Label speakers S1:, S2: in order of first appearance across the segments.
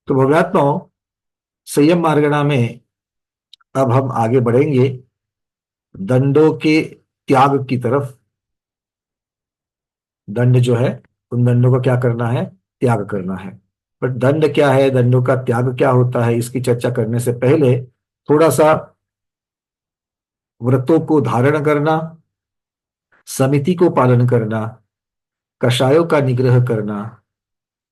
S1: तो भव्यात्माओं, संयम मार्गणा में अब हम आगे बढ़ेंगे दंडों के त्याग की तरफ। दंड जो है, उन दंडों को क्या करना है? त्याग करना है। बट दंड क्या है, दंडों का त्याग क्या होता है, इसकी चर्चा करने से पहले थोड़ा सा व्रतों को धारण करना, समिति को पालन करना, कषायों का निग्रह करना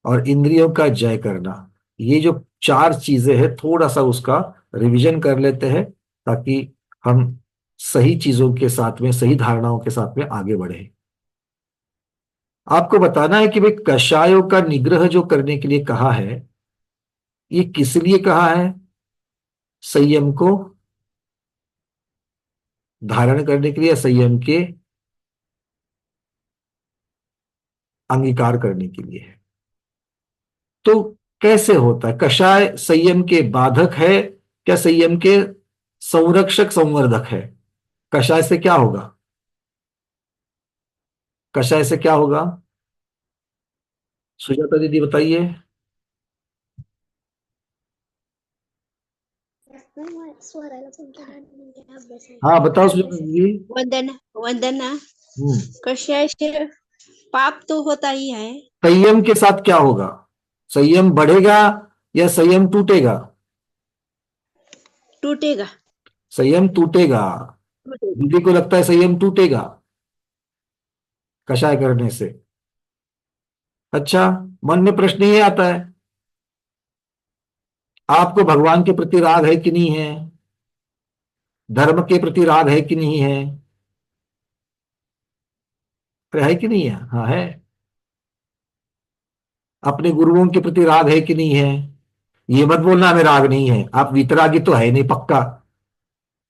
S1: और इंद्रियों का जय करना, ये जो चार चीजें हैं, थोड़ा सा उसका रिवीजन कर लेते हैं ताकि हम सही चीजों के साथ में, सही धारणाओं के साथ में आगे बढ़े। आपको बताना है कि भाई कषायों का निग्रह जो करने के लिए कहा है, ये किस लिए कहा है? संयम को धारण करने के लिए, संयम के अंगीकार करने के लिए है। तो कैसे होता है? कषाय संयम के बाधक है क्या संयम के संरक्षक संवर्धक है? कषाय से क्या होगा? कषाय से क्या होगा? सुजाता दीदी बताइए।
S2: स्वराला संख्या अभ्यास
S1: हाँ बताओ सुजाता दीदी।
S2: वंदना वंदना
S1: हम्म।
S2: कषाय से पाप तो होता ही है।
S1: संयम के साथ क्या होगा? संयम बढ़ेगा या संयम टूटेगा?
S2: टूटेगा।
S1: संयम टूटेगा।
S2: टूटेगा।
S1: दीदी को लगता है संयम टूटेगा कषाय करने से। अच्छा, मन में प्रश्न ये आता है, आपको भगवान के प्रति राग है कि नहीं है? धर्म के प्रति राग है कि नहीं है? अरे है कि नहीं है? हाँ है। अपने गुरुओं के प्रति राग है कि नहीं है? ये मत बोलना हमें राग नहीं है, आप वीतरागी तो है नहीं पक्का,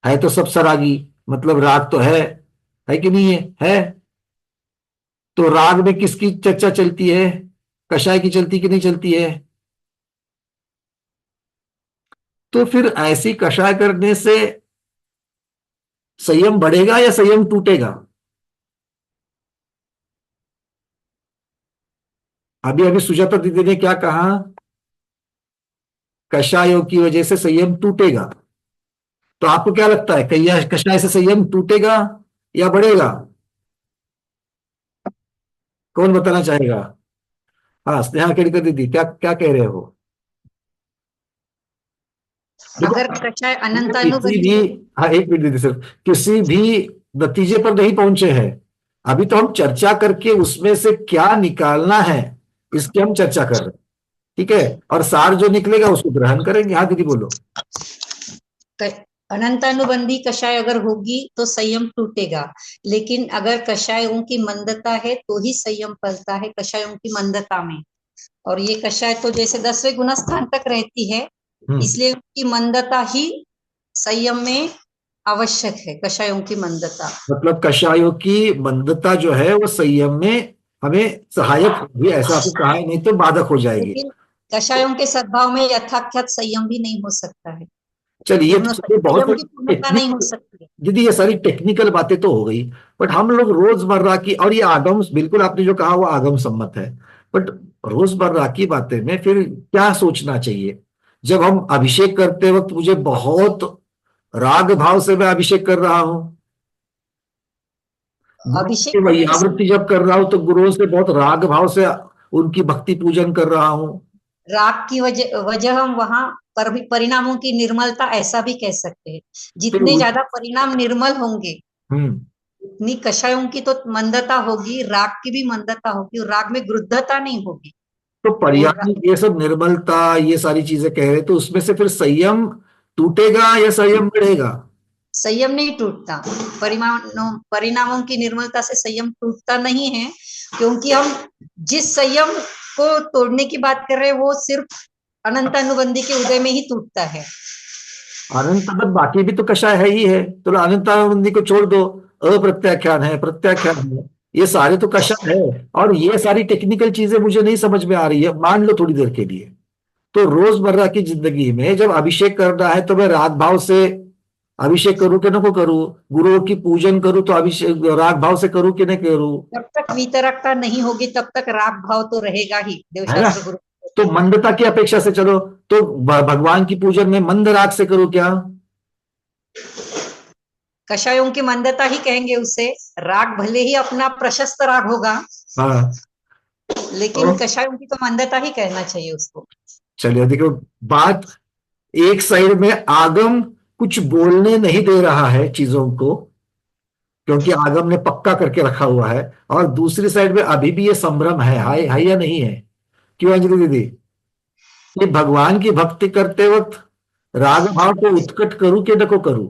S1: है तो सब सरागी, मतलब राग तो है कि नहीं है? है। तो राग में किसकी चर्चा चलती है? कषाय की चलती कि नहीं चलती है? तो फिर ऐसी कषाय करने से संयम बढ़ेगा या संयम टूटेगा? अभी अभी सुजाता दीदी ने क्या कहा? कषायों की वजह से संयम टूटेगा। तो आपको क्या लगता है, कहिया कषाय से संयम टूटेगा या बढ़ेगा? कौन बताना चाहेगा? हाँ स्नेहा केड़कर दीदी, क्या क्या कह रहे हो? देखो,
S3: अगर कषाय
S1: हम किसी भी,
S3: अनंतानुबंधी है।
S1: हाँ एक मिनट दीदी सिर्फ, किसी भी नतीजे पर नहीं पहुंचे हैं। अभी तो हम चर्चा करके उसमें से क्या निकालना है, इसकी हम चर्चा कर रहे हैं। ठीक है, और सार जो निकलेगा उसको ग्रहण करेंगे। हाँ दीदी बोलो।
S3: अनंतानुबंधी कषाय अगर होगी तो संयम टूटेगा, लेकिन अगर कषायों की मंदता है तो ही संयम पलता है कषायों की मंदता में। और ये कषाय तो जैसे 10वें गुणस्थान तक रहती है, इसलिए उनकी मंदता ही संयम में आवश्यक है। कषायों की मंदता
S1: मतलब कषायों की मंदता जो है वो संयम में हमें सहायक होगी, ऐसा आपको कहा है, नहीं तो बाधक हो जाएगी।
S3: लेकिन कषायों के सद्भाव में यथाख्यात संयम भी नहीं हो सकता है।
S1: चलिए,
S3: पूर्ण
S1: तो बहुत
S3: संयम की पूर्णता नहीं हो
S1: टेक्निक,
S3: सकती है।
S1: दीदी ये सारी टेक्निकल बातें तो हो गई, बट हम लोग रोजमर्रा की, और ये आगम, बिल्कुल आपने जो कहा वो आगम सम्मत है, बट रोजमर्रा की बातें में फिर क्या सोचना चाहिए? जब हम अभिषेक करते वक्त मुझे बहुत राग भाव से मैं अभिषेक कर रहा हूं,
S3: अभिषेक करते
S1: वैयावृत्ति
S3: समय
S1: जब कर रहा हूं तो गुरुओं से बहुत राग भाव से उनकी भक्ति पूजन कर रहा हूं।
S3: राग की वजह हम वहां पर भी परिणामों की निर्मलता ऐसा भी कह सकते हैं।
S1: फिर
S3: जितने ज्यादा परिणाम निर्मल होंगे
S1: हम्म
S3: उतनी कषायों की तो मंदता होगी, राग की भी मंदता होगी और राग में गृद्धता नहीं होगी।
S1: तो
S3: और
S1: पर्याय ये सब निर्मलता, ये सारी चीजें कह रहे, तो उसमें से फिर संयम टूटेगा या संयम बढ़ेगा?
S3: संयम नहीं टूटता। परिणामों की निर्मलता से संयम टूटता नहीं है, क्योंकि हम जिस संयम को तोड़ने की बात कर रहे हैं वो सिर्फ अनंत अनुबंधी के उदय में ही टूटता है।
S1: अनंत तक बाकी भी तो कषाय है ही है, तो अनंतानंदी को छोड़ दो, अप्रत्याख्यान है, प्रत्याख्यान है, ये सारे तो कषाय है। और ये सारी टेक्निकल चीजें मुझे नहीं समझ में आ रही है, मान लो थोड़ी देर के लिए, तो रोजमर्रा की जिंदगी में जब अभिषेक करना है तो मैं राग भाव से अभिषेक करूं कि न को करूं? गुरुओं की पूजन करूं तो अभिषेक राग भाव से करूं कि नहीं करूं?
S3: जब तक वितरकता नहीं होगी तब तक राग भाव तो रहेगा ही
S1: है ना?
S3: देवशास्त्र गुरु।
S1: तो मंदता की अपेक्षा से चलो, तो भगवान की पूजन में मंद राग से करूं क्या?
S3: कषायों की मंदता ही कहेंगे उसे। राग भले ही अपना प्रशस्त राग होगा,
S1: हाँ,
S3: लेकिन
S1: तो
S3: कषायों की तो मंदता ही कहना चाहिए उसको।
S1: चलिए देखो, बात एक साइड में आगम कुछ बोलने नहीं दे रहा है चीजों को, क्योंकि आगम ने पक्का करके रखा हुआ है, और दूसरी साइड में अभी भी ये संभ्रम है, हाय या नहीं है? क्यों अंजलि दीदी, ये भगवान की भक्ति करते वक्त राग भाव को उत्कट करूं कि नको करूं?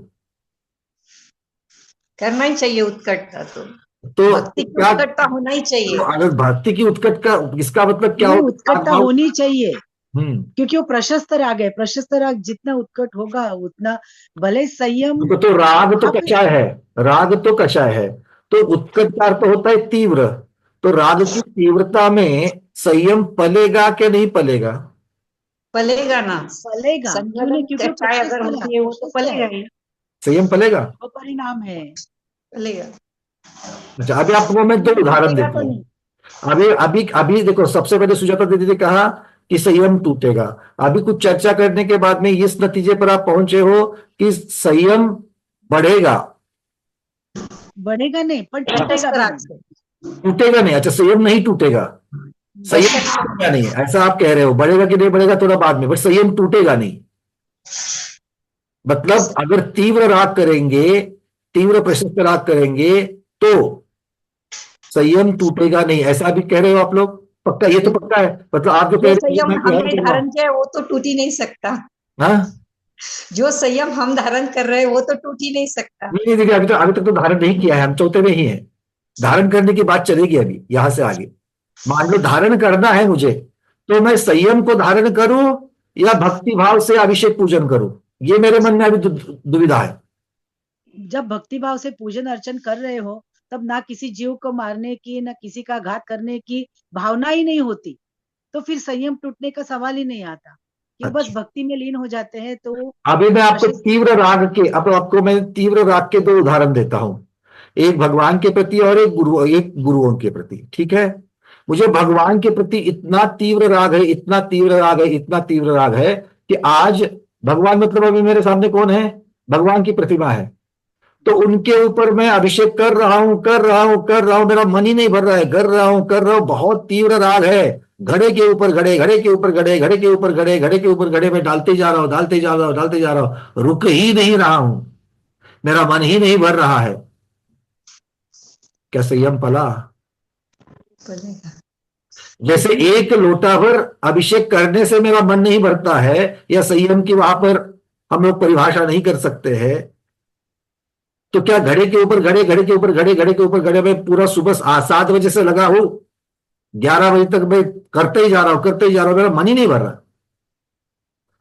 S3: करना ही चाहिए उत्कटता तो।
S1: तो
S3: भक्ति की
S1: क्या,
S3: उत्कटता होना ही चाहिए।
S1: तो अगर भक्ति की उत्कट का इसका मतलब क्या
S4: नहीं,
S1: होगा? राग
S4: उत्कटता
S1: भाव,
S4: होनी चाहिए,
S1: हम्म,
S4: क्योंकि वो प्रशस्त राग है। प्रशस्त राग जितना उत्कट होगा उतना भले संयम
S1: तो राग तो
S4: आप
S1: कषाय है, राग तो कषाय है, तो उत्कट का अर्थ होता है तीव्र। तो राग की तीव्रता में संयम पलेगा कि नहीं पलेगा?
S3: पलेगा ना।
S4: फलेगा, क्यों नहीं?
S3: संयम
S4: क्योंकि वो
S3: कषाय अगर
S4: प्रशस्त
S3: होती है वो तो
S4: प्रशस्त
S3: पलेगा
S4: है,
S3: ही।
S1: संयम पलेगा।
S4: वो परिणाम है।
S3: पलेगा।
S1: अच्छा, अभी आपको मैं दो उदाहरण
S4: टूटेगा
S1: देता
S4: तो
S1: हूँ।
S4: नहीं।
S1: अभी अभी अभी देखो, सबसे पहले सुजाता दीदी ने कहा कि संयम टूटेगा। अभी कुछ चर्चा करने के बाद में इस नतीजे पर आप पहुंचे हो कि संयम बढ़ेगा,
S4: बढ़ेगा नहीं, पर टूटेगा
S3: प्रशस्त
S4: भी
S3: राग
S4: नहीं।
S3: से।
S1: टूटेगा नहीं। अच्छा, संयम नहीं टूटेगा, संयम टूटेगा नहीं, ऐसा आप कह रहे हो। बढ़ेगा कि नहीं बढ़ेगा थोड़ा बाद में, बट संयम टूटेगा नहीं। मतलब अगर तीव्र राग करेंगे, तीव्र प्रशस्त राग करेंगे, तो संयम टूटेगा नहीं, ऐसा भी कह रहे हो आप लोग? पक्का, ये तो पक्का है। मतलब आप जो कह
S3: जो
S1: रहे हो
S3: संयम
S1: मैं ग्रहण
S3: हमने
S1: कर रहा
S3: धारण
S1: हूं।
S3: किया है वो तो टूट ही नहीं सकता।
S1: हाँ,
S3: जो संयम हम धारण कर रहे हैं वो तो टूट ही नहीं सकता।
S1: नहीं देखिए, अभी तक तो धारण नहीं किया है, हम चौथे में ही हैं। धारण करने की बात चलेगी अभी यहां से आगे। मान लो धारण करना है मुझे, तो मैं संयम को धारण करूं या भक्ति भाव से अभिषेक पूजन करूं, ये मेरे मन में अभी दुविधा है।
S4: जब भक्ति भाव से पूजन अर्चन कर रहे हो, तब ना किसी जीव को मारने की, ना किसी का घात करने की भावना ही नहीं होती, तो फिर संयम टूटने का सवाल ही नहीं आता। कि बस
S1: अच्छा,
S4: भक्ति में लीन हो जाते हैं तो
S1: अभी मैं आपको
S4: प्रशस्त।
S1: तीव्र राग के, अब आपको मैं तीव्र राग के दो उदाहरण देता हूं, एक भगवान के प्रति और एक गुरुओं के प्रति, ठीक है? मुझे भगवान के प्रति इतना तीव्र राग है, इतना तीव्र राग है, इतना तीव्र राग है कि आज भगवान, मतलब अभी मेरे सामने कौन है? भगवान की प्रतिमा है, तो उनके ऊपर मैं अभिषेक कर रहा हूं, कर रहा हूं, कर रहा हूं, मेरा मन ही नहीं भर रहा है, कर रहा हूं, कर रहा हूं, बहुत तीव्र राग है। घड़े के ऊपर घड़े, घड़े के ऊपर घड़े, घड़े के ऊपर घड़े, घड़े के ऊपर घड़े में डालते जा रहा हूं, डालते जा रहा हूं, डालते जा रहा हूं, रुक ही नहीं रहा हूं, मेरा मन ही नहीं भर रहा है। क्या संयम पला?
S3: पलेगा।
S1: जैसे एक लोटा भर अभिषेक करने से मेरा मन नहीं भरता है, या संयम की वहां पर हम लोग परिभाषा नहीं कर सकते हैं, तो क्या घड़े के ऊपर घड़े, घड़े के ऊपर घड़े, घड़े के ऊपर घड़े में पूरा सुबह 7 बजे से लगा हूं, 11 बजे तक मैं करते ही जा रहा हूं, करते ही जा रहा हूं, मेरा मन ही नहीं भर रहा।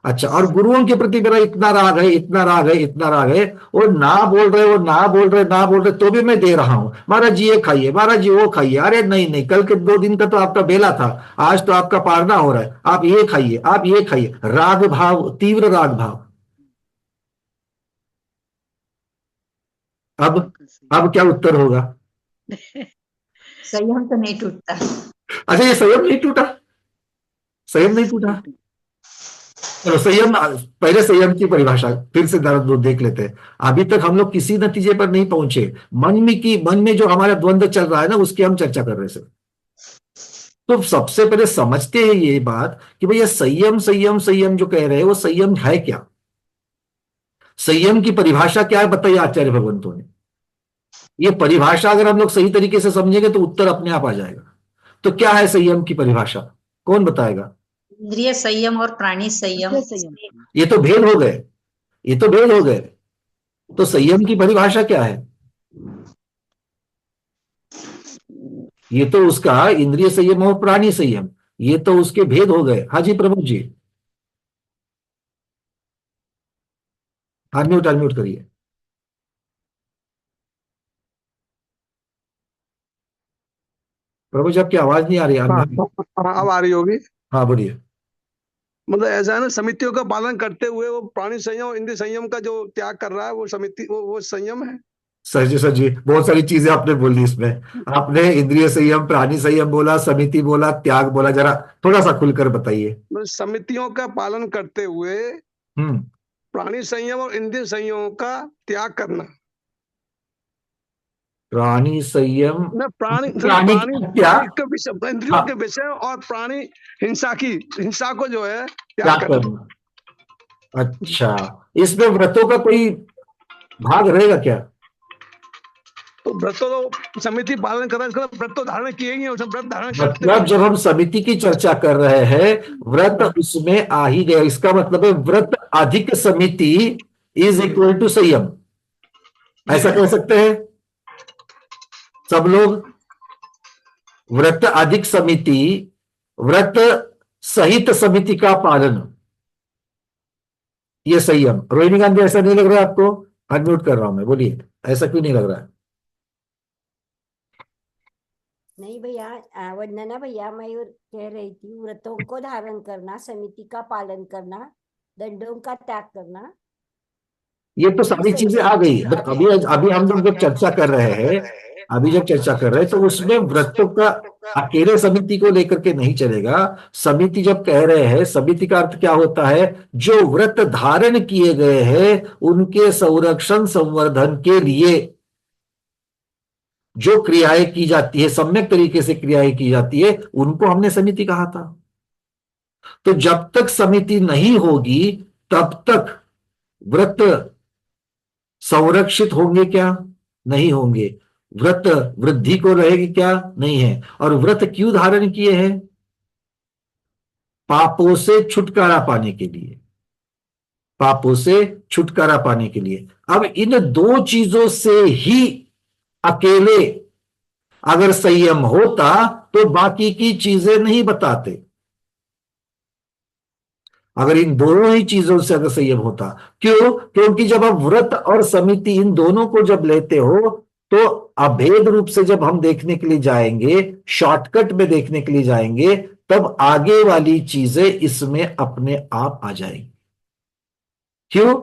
S1: अच्छा, और गुरुओं के प्रति मेरा इतना राग है, इतना राग है, इतना राग है, वो ना बोल रहे, वो ना बोल रहे, ना बोल रहे, तो भी मैं दे रहा हूं, महाराज जी ये खाइए, महाराज जी वो खाइए, अरे नहीं नहीं, कल के 2 दिन का तो आपका बेला था, आज तो आपका पारना हो रहा है, आप ये खाइए, आप ये खाइए, राग भाव, तीव्र राग भाव। अब
S4: बिल्कुल सही।
S1: अब क्या उत्तर होगा?
S3: संयम तो नहीं टूटता।
S1: अच्छा, ये संयम नहीं टूटा, संयम नहीं टूटा। चलो संयम, पहले संयम की परिभाषा फिर से देख लेते हैं। अभी तक हम लोग किसी नतीजे पर नहीं पहुंचे, मन में जो हमारा द्वंद्व चल रहा है ना, उसकी हम चर्चा कर रहे हैं। तो सबसे पहले समझते हैं ये बात कि भैया संयम संयम संयम जो कह रहे हैं वो संयम है क्या? संयम की परिभाषा क्या है बताइए आचार्य भगवंतों ने। ये परिभाषा अगर हम लोग सही तरीके से समझेंगे तो उत्तर अपने आप आ जाएगा। तो क्या है संयम की परिभाषा, कौन बताएगा?
S3: इंद्रिय संयम और प्राणी संयम।
S4: इंद्रिय संयम।
S1: ये तो भेद हो गए, ये तो भेद हो गए। तो संयम की परिभाषा क्या है? ये तो उसका इंद्रिय संयम और प्राणी संयम, ये तो उसके भेद हो गए। हाँ जी प्रभु जी, अनम्यूट अनम्यूट करिए। प्रभु जी आपकी आवाज नहीं आ रही है,
S5: हाँ
S1: unmute।
S5: हाँ, अब आ रही होगी।
S1: हाँ बोलिए।
S5: मतलब ऐसा है ना, समितियों का पालन करते हुए वो प्राणी संयम और इंद्रिय संयम का जो त्याग कर रहा है वो समिति, वो संयम है।
S1: सर जी, सर जी, बहुत सारी चीजें आपने बोली इसमें। आपने इंद्रिय संयम, प्राणी संयम बोला, समिति बोला, त्याग बोला, जरा थोड़ा सा खुलकर बताइए।
S5: मतलब समितियों का पालन करते हुए
S1: हम्म।
S5: प्राणी संयम और इंद्रिय संयमों का त्याग करना।
S1: प्राणी संयम,
S5: न प्राणी
S1: प्राणी
S5: प्राणी
S1: क्या?
S5: प्राणी के विषय, इंद्रियों
S1: हाँ,
S5: के विषय और प्राणी हिंसा को जो है
S1: क्या
S5: त्याग करना।
S1: करना? अच्छा, इसमें व्रतों का कोई भाग रहेगा क्या?
S5: तो व्रत तो समिति पालन कर रहा है, इसका व्रत तो धारण किए ही है, उसमें व्रत धारण करते
S1: मतलब
S5: हुए।
S1: जब हम समिति की चर्चा कर रहे हैं, व्रत उसमें आ ही गया। इसका मतलब है व्रत अधिक समिति इज इक्वल टू संयम, ऐसा कह सकते हैं सब लोग। व्रत अधिक समिति, व्रत सहित समिति का पालन, ये संयम। रोहिणी गांधी, ऐसा नहीं लग रहा है आपको? अनम्यूट कर रहा हूं मैं, बोलिए, ऐसा क्यों नहीं लग रहा है?
S6: नहीं भैया, वंदना भैया, मैं ये कह रही थी, व्रतों को धारण करना, समिति का पालन करना, दंडों का त्याग करना,
S1: ये तो
S6: यही
S1: सारी चीजें आ
S6: संयम
S1: गई, बट अभी अभी हम लोग जब चर्चा कर रहे हैं, अभी जब चर्चा कर रहे हैं, तो उसमें व्रतों का अकेले समिति को लेकर के नहीं चलेगा। समिति जब कह रहे हैं, समिति का अर्थ क्या होता है? जो व्रत धारण किए गए हैं उनके संरक्षण संवर्धन के लिए जो क्रियाएं की जाती है, सम्यक तरीके से क्रियाएं की जाती है, उनको हमने समिति कहा था। तो जब तक समिति नहीं होगी तब तक व्रत संरक्षित होंगे क्या? नहीं होंगे। व्रत वृद्धि को रहेगी क्या? नहीं है। और व्रत क्यों धारण किए हैं? पापों से छुटकारा पाने के लिए, पापों से छुटकारा पाने के लिए। अब इन दो चीजों से ही अकेले अगर संयम होता तो बाकी की चीजें नहीं बताते। अगर इन दोनों ही चीजों से अगर संयम होता, क्यों? क्योंकि जब आप व्रत और समिति इन दोनों को जब लेते हो, तो अभेद रूप से जब हम देखने के लिए जाएंगे, शॉर्टकट में देखने के लिए जाएंगे, तब आगे वाली चीजें इसमें अपने आप आ जाएंगी। क्यों?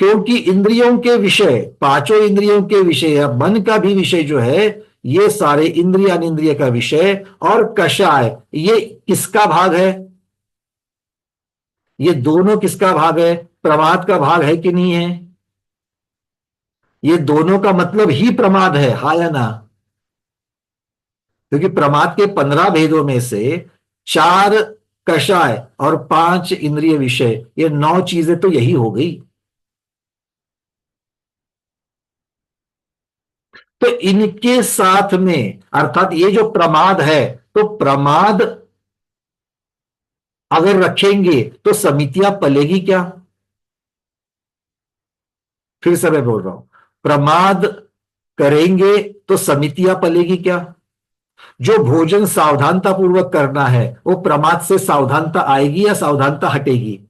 S1: क्योंकि इंद्रियों के विषय, पांचों इंद्रियों के विषय या मन का भी विषय जो है, ये सारे इंद्रिय अनिंद्रिय का विषय और कषाय, ये किसका भाग है? ये दोनों किसका भाग है? प्रमाद का भाग है कि नहीं है? ये दोनों का मतलब ही प्रमाद है, हा या ना? क्योंकि प्रमाद के 15 भेदों में से 4 कषाय और 5 इंद्रिय विषय, ये 9 चीजें तो यही हो गई। तो इनके साथ में, अर्थात ये जो प्रमाद है, तो प्रमाद अगर रखेंगे तो समितियां पलेगी क्या? फिर से मैं बोल रहा हूं, प्रमाद करेंगे तो समितियां पलेगी क्या? जो भोजन सावधानता पूर्वक करना है, वो प्रमाद से सावधानता आएगी या सावधानता हटेगी?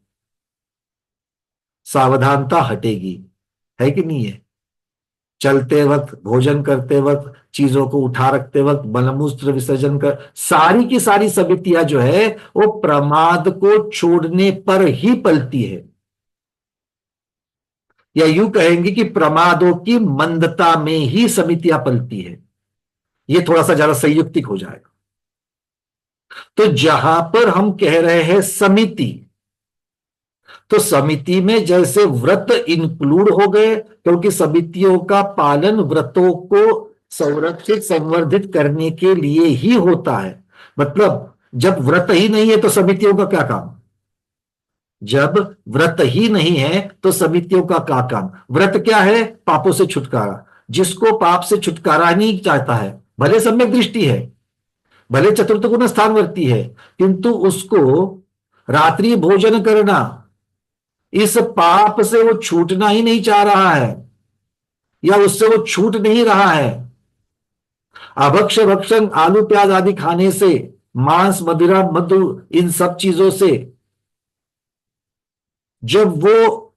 S1: सावधानता हटेगी, है कि नहीं है? चलते वक्त, भोजन करते वक्त, चीजों को उठा रखते वक्त, मलमूत्र विसर्जन कर, सारी की सारी समितियां जो है वो प्रमाद को छोड़ने पर ही पलती है। या यूं कहेंगे कि प्रमादों की मंदता में ही समितियां पलती है। ये थोड़ा सा ज्यादा संयुक्तिक हो जाएगा। तो जहां पर हम कह रहे हैं समिति, तो समिति में जैसे व्रत इंक्लूड हो गए, क्योंकि समितियों का पालन व्रतों को संरक्षित संवर्धित करने के लिए ही होता है। मतलब जब व्रत ही नहीं है तो समितियों का क्या काम? जब व्रत ही नहीं है तो समितियों का क्या काम? व्रत क्या है? पापों से छुटकारा। जिसको पाप से छुटकारा नहीं चाहता है, भले सम्यक दृष्टि है, भले चतुर्थ गुण स्थानवर्ती है, किंतु उसको रात्रि भोजन करना, इस पाप से वो छूटना ही नहीं चाह रहा है, या उससे वो छूट नहीं रहा है। अभक्ष भक्षण, आलू प्याज आदि खाने से, मांस मदिरा मधु, इन सब चीजों से जब वो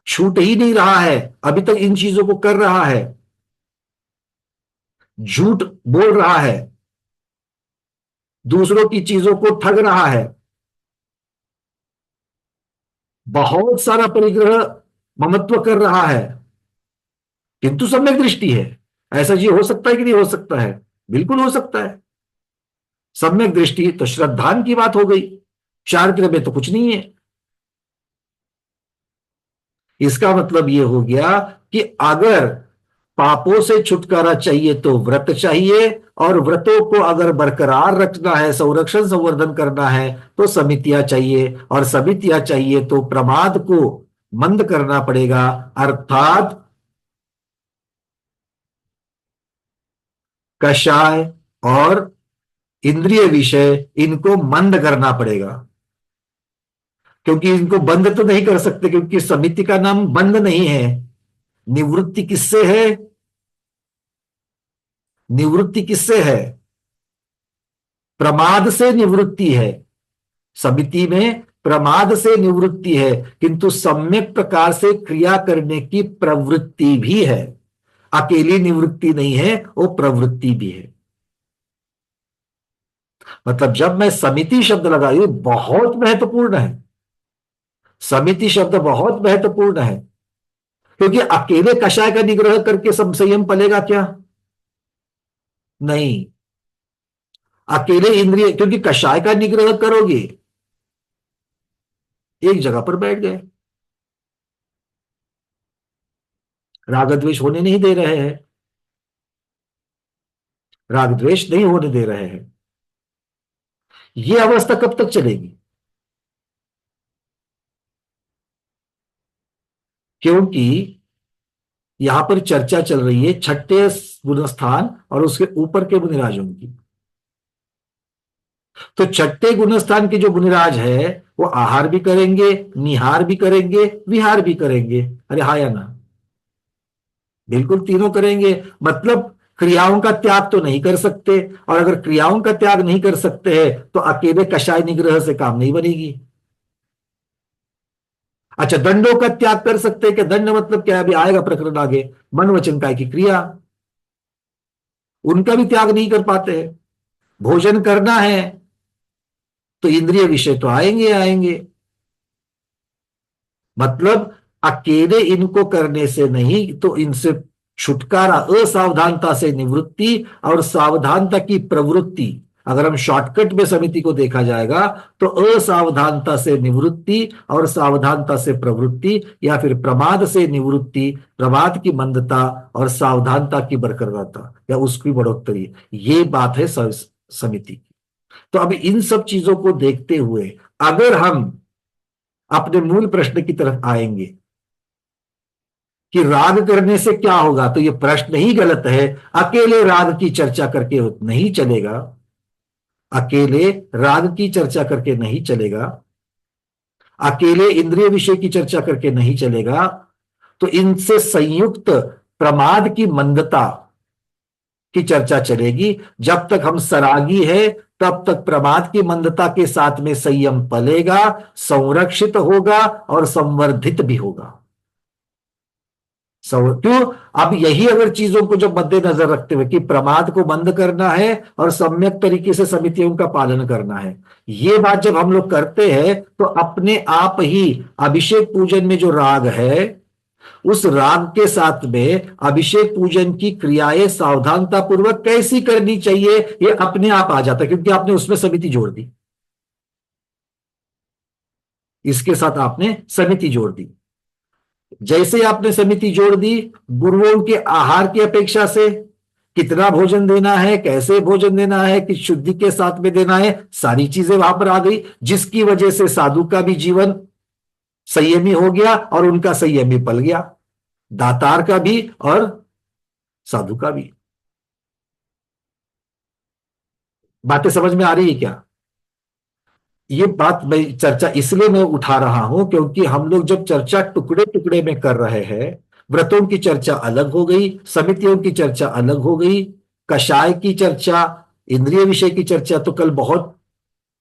S1: छूट ही नहीं रहा है, अभी तक इन चीजों को कर रहा है, झूठ बोल रहा है, दूसरों की चीजों को ठग रहा है, बहुत सारा परिग्रह ममत्व कर रहा है, किंतु सम्यक दृष्टि है। ऐसा जी हो सकता है कि नहीं हो सकता है? बिल्कुल हो सकता है। सम्यक दृष्टि तो श्रद्धान की बात हो गई, चारित्र में तो कुछ नहीं है। इसका मतलब यह हो गया कि अगर पापों से छुटकारा चाहिए तो व्रत चाहिए, और व्रतों को अगर बरकरार रखना है, संरक्षण संवर्धन करना है, तो समितियां चाहिए, और समितियां चाहिए तो प्रमाद को मंद करना पड़ेगा, अर्थात कषाय और इंद्रिय विषय इनको मंद करना पड़ेगा। क्योंकि इनको बंद तो नहीं कर सकते, क्योंकि समिति का नाम बंद नहीं है। निवृत्ति किससे है? निवृत्ति किससे है? प्रमाद से निवृत्ति है। समिति में प्रमाद से निवृत्ति है, किंतु सम्यक प्रकार से क्रिया करने की प्रवृत्ति भी है। अकेली निवृत्ति नहीं है, वो प्रवृत्ति भी है। मतलब जब मैं समिति शब्द लगाई, बहुत महत्वपूर्ण है। समिति शब्द बहुत महत्वपूर्ण है, क्योंकि अकेले कषाय का निग्रह करके संयम पलेगा क्या? नहीं। अकेले इंद्रिय, क्योंकि कषाय का निग्रह करोगे, एक जगह पर बैठ गए, राग द्वेष होने नहीं दे रहे हैं, राग द्वेष नहीं होने दे रहे हैं। यह अवस्था कब तक चलेगी? क्योंकि यहां पर चर्चा चल रही है छठे गुणस्थान और उसके ऊपर के मुनिराजों की। तो छठे गुणस्थान के जो मुनिराज है वो आहार भी करेंगे, निहार भी करेंगे, विहार भी करेंगे। अरे हाँ या ना? बिल्कुल तीनों करेंगे। मतलब क्रियाओं का त्याग तो नहीं कर सकते, और अगर क्रियाओं का त्याग नहीं कर सकते हैं तो अकेले कषाय निग्रह से काम नहीं बनेगी। अच्छा, दंडों का त्याग कर सकते हैं क्या? दंड मतलब क्या? अभी आएगा प्रकरण आगे, मन वचन काय की क्रिया, उनका भी त्याग नहीं कर पाते हैं। भोजन करना है तो इंद्रिय विषय तो आएंगे आएंगे। मतलब अकेले इनको करने से नहीं, तो इनसे छुटकारा, असावधानता से निवृत्ति और सावधानता की प्रवृत्ति। अगर हम शॉर्टकट में समिति को देखा जाएगा तो असावधानता से निवृत्ति और सावधानता से प्रवृत्ति, या फिर प्रमाद से निवृत्ति, प्रमाद की मंदता और सावधानता की बरकरारता या उसकी बढ़ोतरी, ये बात है समिति की। तो अब इन सब चीजों को देखते हुए अगर हम अपने मूल प्रश्न की तरफ आएंगे कि राग करने से क्या होगा, तो यह प्रश्न ही गलत है। अकेले राग की चर्चा करके नहीं चलेगा, अकेले राग की चर्चा करके नहीं चलेगा, अकेले इंद्रिय विषय की चर्चा करके नहीं चलेगा। तो इनसे संयुक्त प्रमाद की मंदता की चर्चा चलेगी। जब तक हम सरागी है तब तक प्रमाद की मंदता के साथ में संयम पलेगा, संरक्षित होगा और संवर्धित भी होगा। क्यों? अब यही अगर चीजों को जब मद्देनजर रखते हुए कि प्रमाद को बंद करना है और सम्यक तरीके से समितियों का पालन करना है, ये बात जब हम लोग करते हैं तो अपने आप ही अभिषेक पूजन में जो राग है, उस राग के साथ में अभिषेक पूजन की क्रियाएं सावधानता पूर्वक कैसी करनी चाहिए ये अपने आप आ जाता है, क्योंकि आपने उसमें समिति जोड़ दी, इसके साथ आपने समिति जोड़ दी। जैसे आपने समिति जोड़ दी, गुरुओं के आहार की अपेक्षा से कितना भोजन देना है, कैसे भोजन देना है, किस शुद्धि के साथ में देना है, सारी चीजें वहां पर आ गई, जिसकी वजह से साधु का भी जीवन संयमी हो गया और उनका संयमी पल गया, दातार का भी और साधु का भी। बातें समझ में आ रही है क्या? ये बात मैं चर्चा इसलिए मैं उठा रहा हूं क्योंकि हम लोग जब चर्चा टुकड़े टुकड़े में कर रहे हैं, व्रतों की चर्चा अलग हो गई, समितियों की चर्चा अलग हो गई, कषाय की चर्चा, इंद्रिय विषय की चर्चा तो कल बहुत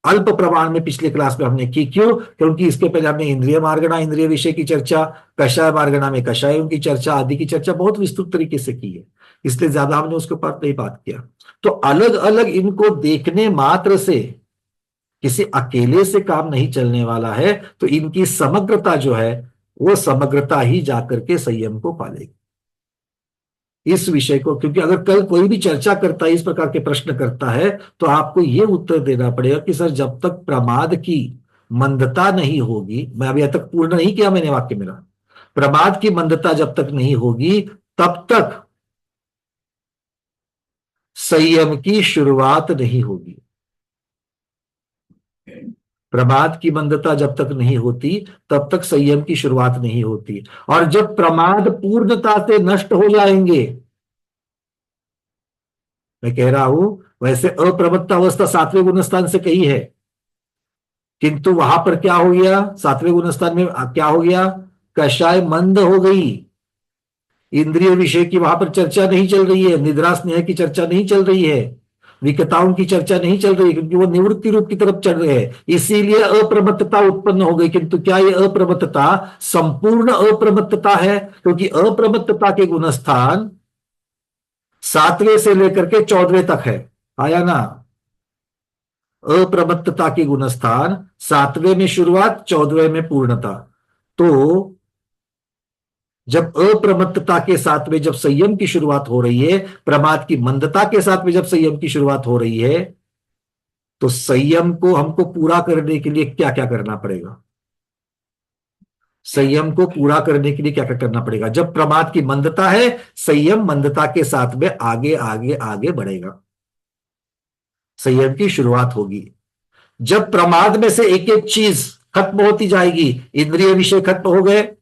S1: अल्प प्रमाण में पिछले क्लास में हमने की। क्यों? क्योंकि इसके पहले हमने इंद्रिय मार्गणा, इंद्रिय विषय की चर्चा, कषाय मार्गणा में कषायों की चर्चा आदि की चर्चा बहुत विस्तृत तरीके से की है, इसलिए ज्यादा हमने उसके ऊपर नहीं बात किया। तो अलग अलग इनको देखने मात्र से किसी अकेले से काम नहीं चलने वाला है, तो इनकी समग्रता जो है वो समग्रता ही जाकर के संयम को पालेगी। इस विषय को, क्योंकि अगर कल कोई भी चर्चा करता है, इस प्रकार के प्रश्न करता है, तो आपको ये उत्तर देना पड़ेगा कि सर जब तक प्रमाद की मंदता नहीं होगी, मैं अभी तक पूर्ण नहीं किया मैंने वाक्य मेरा, प्रमाद की मंदता जब तक नहीं होगी तब तक संयम की शुरुआत नहीं होगी। प्रमाद की मंदता जब तक नहीं होती तब तक संयम की शुरुआत नहीं होती, और जब प्रमाद पूर्णता से नष्ट हो जाएंगे, मैं कह रहा हूं वैसे अप्रमत्त अवस्था 7वें गुणस्थान से कही है, किंतु वहां पर क्या हो गया, 7वें गुणस्थान में क्या हो गया, कषाय मंद हो गई, इंद्रिय विषय की वहां पर चर्चा नहीं चल रही है, निद्रा स्नेह की चर्चा नहीं चल रही है, विकताओं की चर्चा नहीं चल रही, क्योंकि वो निवृत्ति रूप की तरफ चल रहे हैं, इसीलिए अप्रमत्तता उत्पन्न हो गई। किंतु क्या ये अप्रमत्तता संपूर्ण अप्रमत्तता है? क्योंकि अप्रमत्तता के गुणस्थान 7वें से लेकर के 14वें तक है, आया ना, अप्रमत्तता के गुणस्थान 7वें में शुरुआत, 14वें में पूर्णता। तो जब अप्रमत्तता के साथ में जब संयम की शुरुआत हो रही है, प्रमाद की मंदता के साथ में जब संयम की शुरुआत हो रही है, तो संयम को हमको पूरा करने के लिए क्या क्या करना पड़ेगा, संयम को पूरा करने के लिए क्या क्या करना पड़ेगा? जब प्रमाद की मंदता है, संयम मंदता के साथ में आगे आगे आगे बढ़ेगा, संयम की शुरुआत होगी। जब प्रमाद में से एक एक चीज खत्म होती जाएगी, इंद्रिय विषय खत्म हो गए,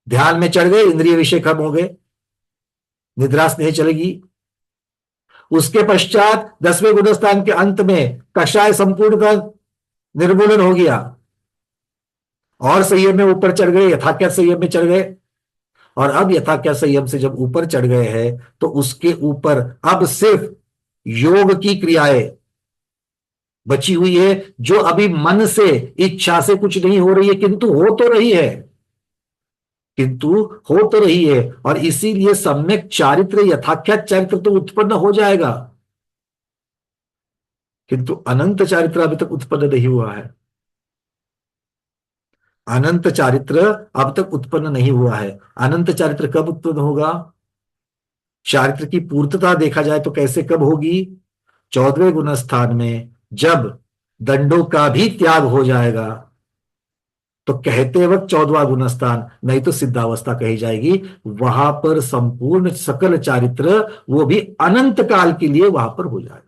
S1: ध्यान में चढ़ गए, इंद्रिय विषय खत्म हो गए, निद्रा स्नेह चलेगी, उसके पश्चात 10वें गुणस्थान के अंत में कषाय संपूर्णतः निर्मूलन हो गया और संयम में ऊपर चढ़ गए, यथाख्यात संयम में चढ़ गए, और अब यथाख्यात संयम से जब ऊपर चढ़ गए हैं तो उसके ऊपर अब सिर्फ योग की क्रियाएं बची हुई है, जो अभी मन से इच्छा से कुछ नहीं हो रही है, किंतु हो तो रही है, किंतु हो तो रही है, और इसीलिए सम्यक चारित्र यथाख्यात चारित्र तो उत्पन्न हो जाएगा, किंतु अनंत चारित्र अभी तक उत्पन्न नहीं हुआ है, अनंत चारित्र अब तक उत्पन्न नहीं हुआ है। अनंत चारित्र कब उत्पन्न होगा? चारित्र की पूर्तता देखा जाए तो कैसे कब होगी? 14वें गुणस्थान में जब दंडों का भी त्याग हो जाएगा, तो कहते वक्त 14वां गुणस्थान, नहीं तो सिद्धावस्था कही जाएगी, वहां पर संपूर्ण सकल चारित्र वो भी अनंत काल के लिए वहां पर हो जाएगा।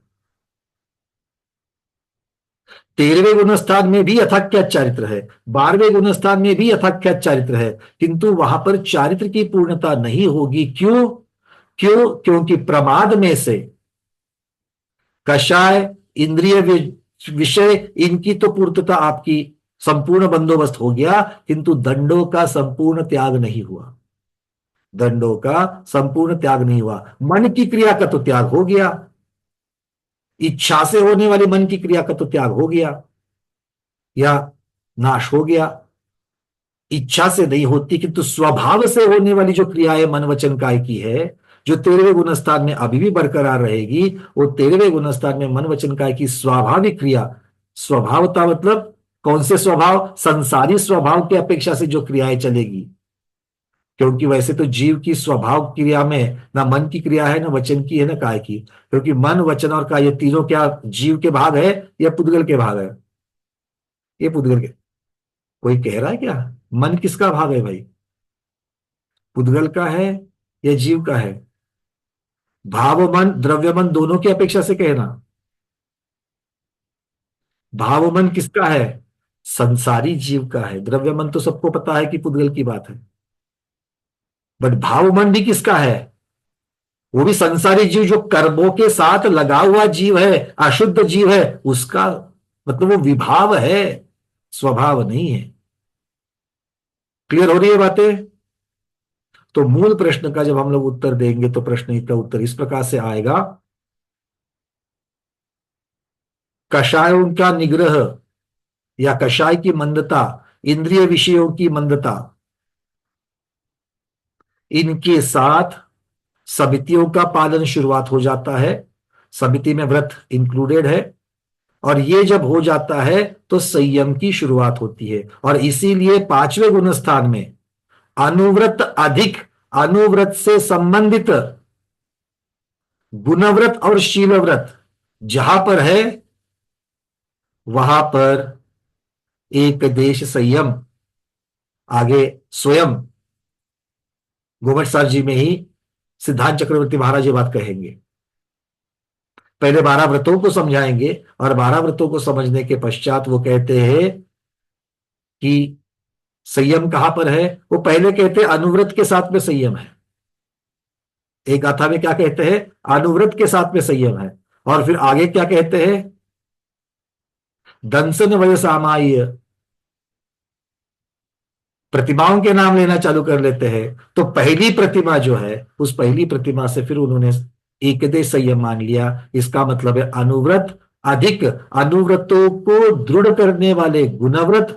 S1: 13वें गुणस्थान में भी यथाख्यात चारित्र है, 12वें गुणस्थान में भी यथाख्यात चारित्र है, किंतु वहां पर चारित्र की पूर्णता नहीं होगी। क्यों? क्योंकि प्रमाद में से कषाय, इंद्रिय विषय, इनकी तो पूर्तता आपकी संपूर्ण बंदोबस्त हो गया, किंतु दंडों का संपूर्ण त्याग नहीं हुआ, दंडों का संपूर्ण त्याग नहीं हुआ। मन की क्रिया का तो त्याग हो गया, इच्छा से होने वाली मन की क्रिया का तो त्याग हो गया या नाश हो गया, इच्छा से नहीं होती, किंतु स्वभाव से होने वाली जो क्रियाएं मन वचन काय की है, जो 13वें गुणस्थान में अभी भी बरकरार रहेगी, वो 13वें गुणस्थान में मन वचन काय की स्वाभाविक क्रिया, स्वभावता मतलब कौन से स्वभाव? संसारी स्वभाव की अपेक्षा से जो क्रियाएं चलेगी, क्योंकि वैसे तो जीव की स्वभाव क्रिया में ना मन की क्रिया है, ना वचन की है, ना काय की, क्योंकि मन, वचन और काय ये तीनों क्या जीव के भाग है या पुद्गल के भाग है? ये पुद्गल के। कोई कह रहा है क्या मन किसका भाग है भाई? पुद्गल का है या जीव का है? भाव मन, द्रव्य मन दोनों की अपेक्षा से कहना, भाव मन किसका है? संसारी जीव का है। द्रव्य मन तो सबको पता है कि पुद्गल की बात है, बट भाव मन भी किसका है? वो भी संसारी जीव, जो कर्मों के साथ लगा हुआ जीव है, अशुद्ध जीव है, उसका मतलब वो विभाव है, स्वभाव नहीं है। क्लियर हो रही है बातें? तो मूल प्रश्न का जब हम लोग उत्तर देंगे तो प्रश्न का उत्तर इस प्रकार से आएगा, कषायों का निग्रह या कषाय की मंदता, इंद्रिय विषयों की मंदता, इनके साथ समितियों का पालन शुरुआत हो जाता है, समिति में व्रत इंक्लूडेड है, और ये जब हो जाता है तो संयम की शुरुआत होती है। और इसीलिए 5वें गुणस्थान में अनुव्रत अधिक अनुव्रत से संबंधित गुणव्रत और शीलव्रत जहां पर है वहां पर एक देश संयम आगे स्वयं गोमट सार जी में ही सिद्धांत चक्रवर्ती महाराज ये बात कहेंगे। पहले 12 व्रतों को समझाएंगे और 12 व्रतों को समझने के पश्चात वो कहते हैं कि संयम कहां पर है। वो पहले कहते हैं अनुव्रत के साथ में संयम है। एक गाथा में क्या कहते हैं, अनुव्रत के साथ में संयम है। और फिर आगे क्या कहते हैं, दंसन वय सामाय प्रतिमाओं के नाम लेना चालू कर लेते हैं। तो पहली प्रतिमा जो है उस पहली प्रतिमा से फिर उन्होंने एकदेश संयम मान लिया। इसका मतलब है अनुव्रत अधिक अनुव्रतों को दृढ़ करने वाले गुणव्रत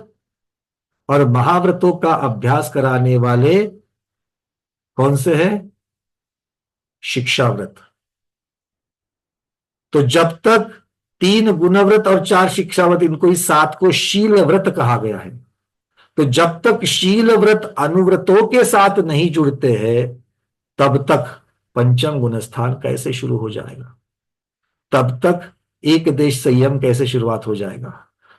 S1: और महाव्रतों का अभ्यास कराने वाले कौन से हैं, शिक्षाव्रत। तो जब तक 3 गुणव्रत और 4 शिक्षाव्रत, इनको इस 7 को शील व्रत कहा गया है। तो जब तक शील व्रत अनुव्रतों के साथ नहीं जुड़ते हैं तब तक पंचम गुणस्थान कैसे शुरू हो जाएगा, तब तक एक देश संयम कैसे शुरुआत हो जाएगा।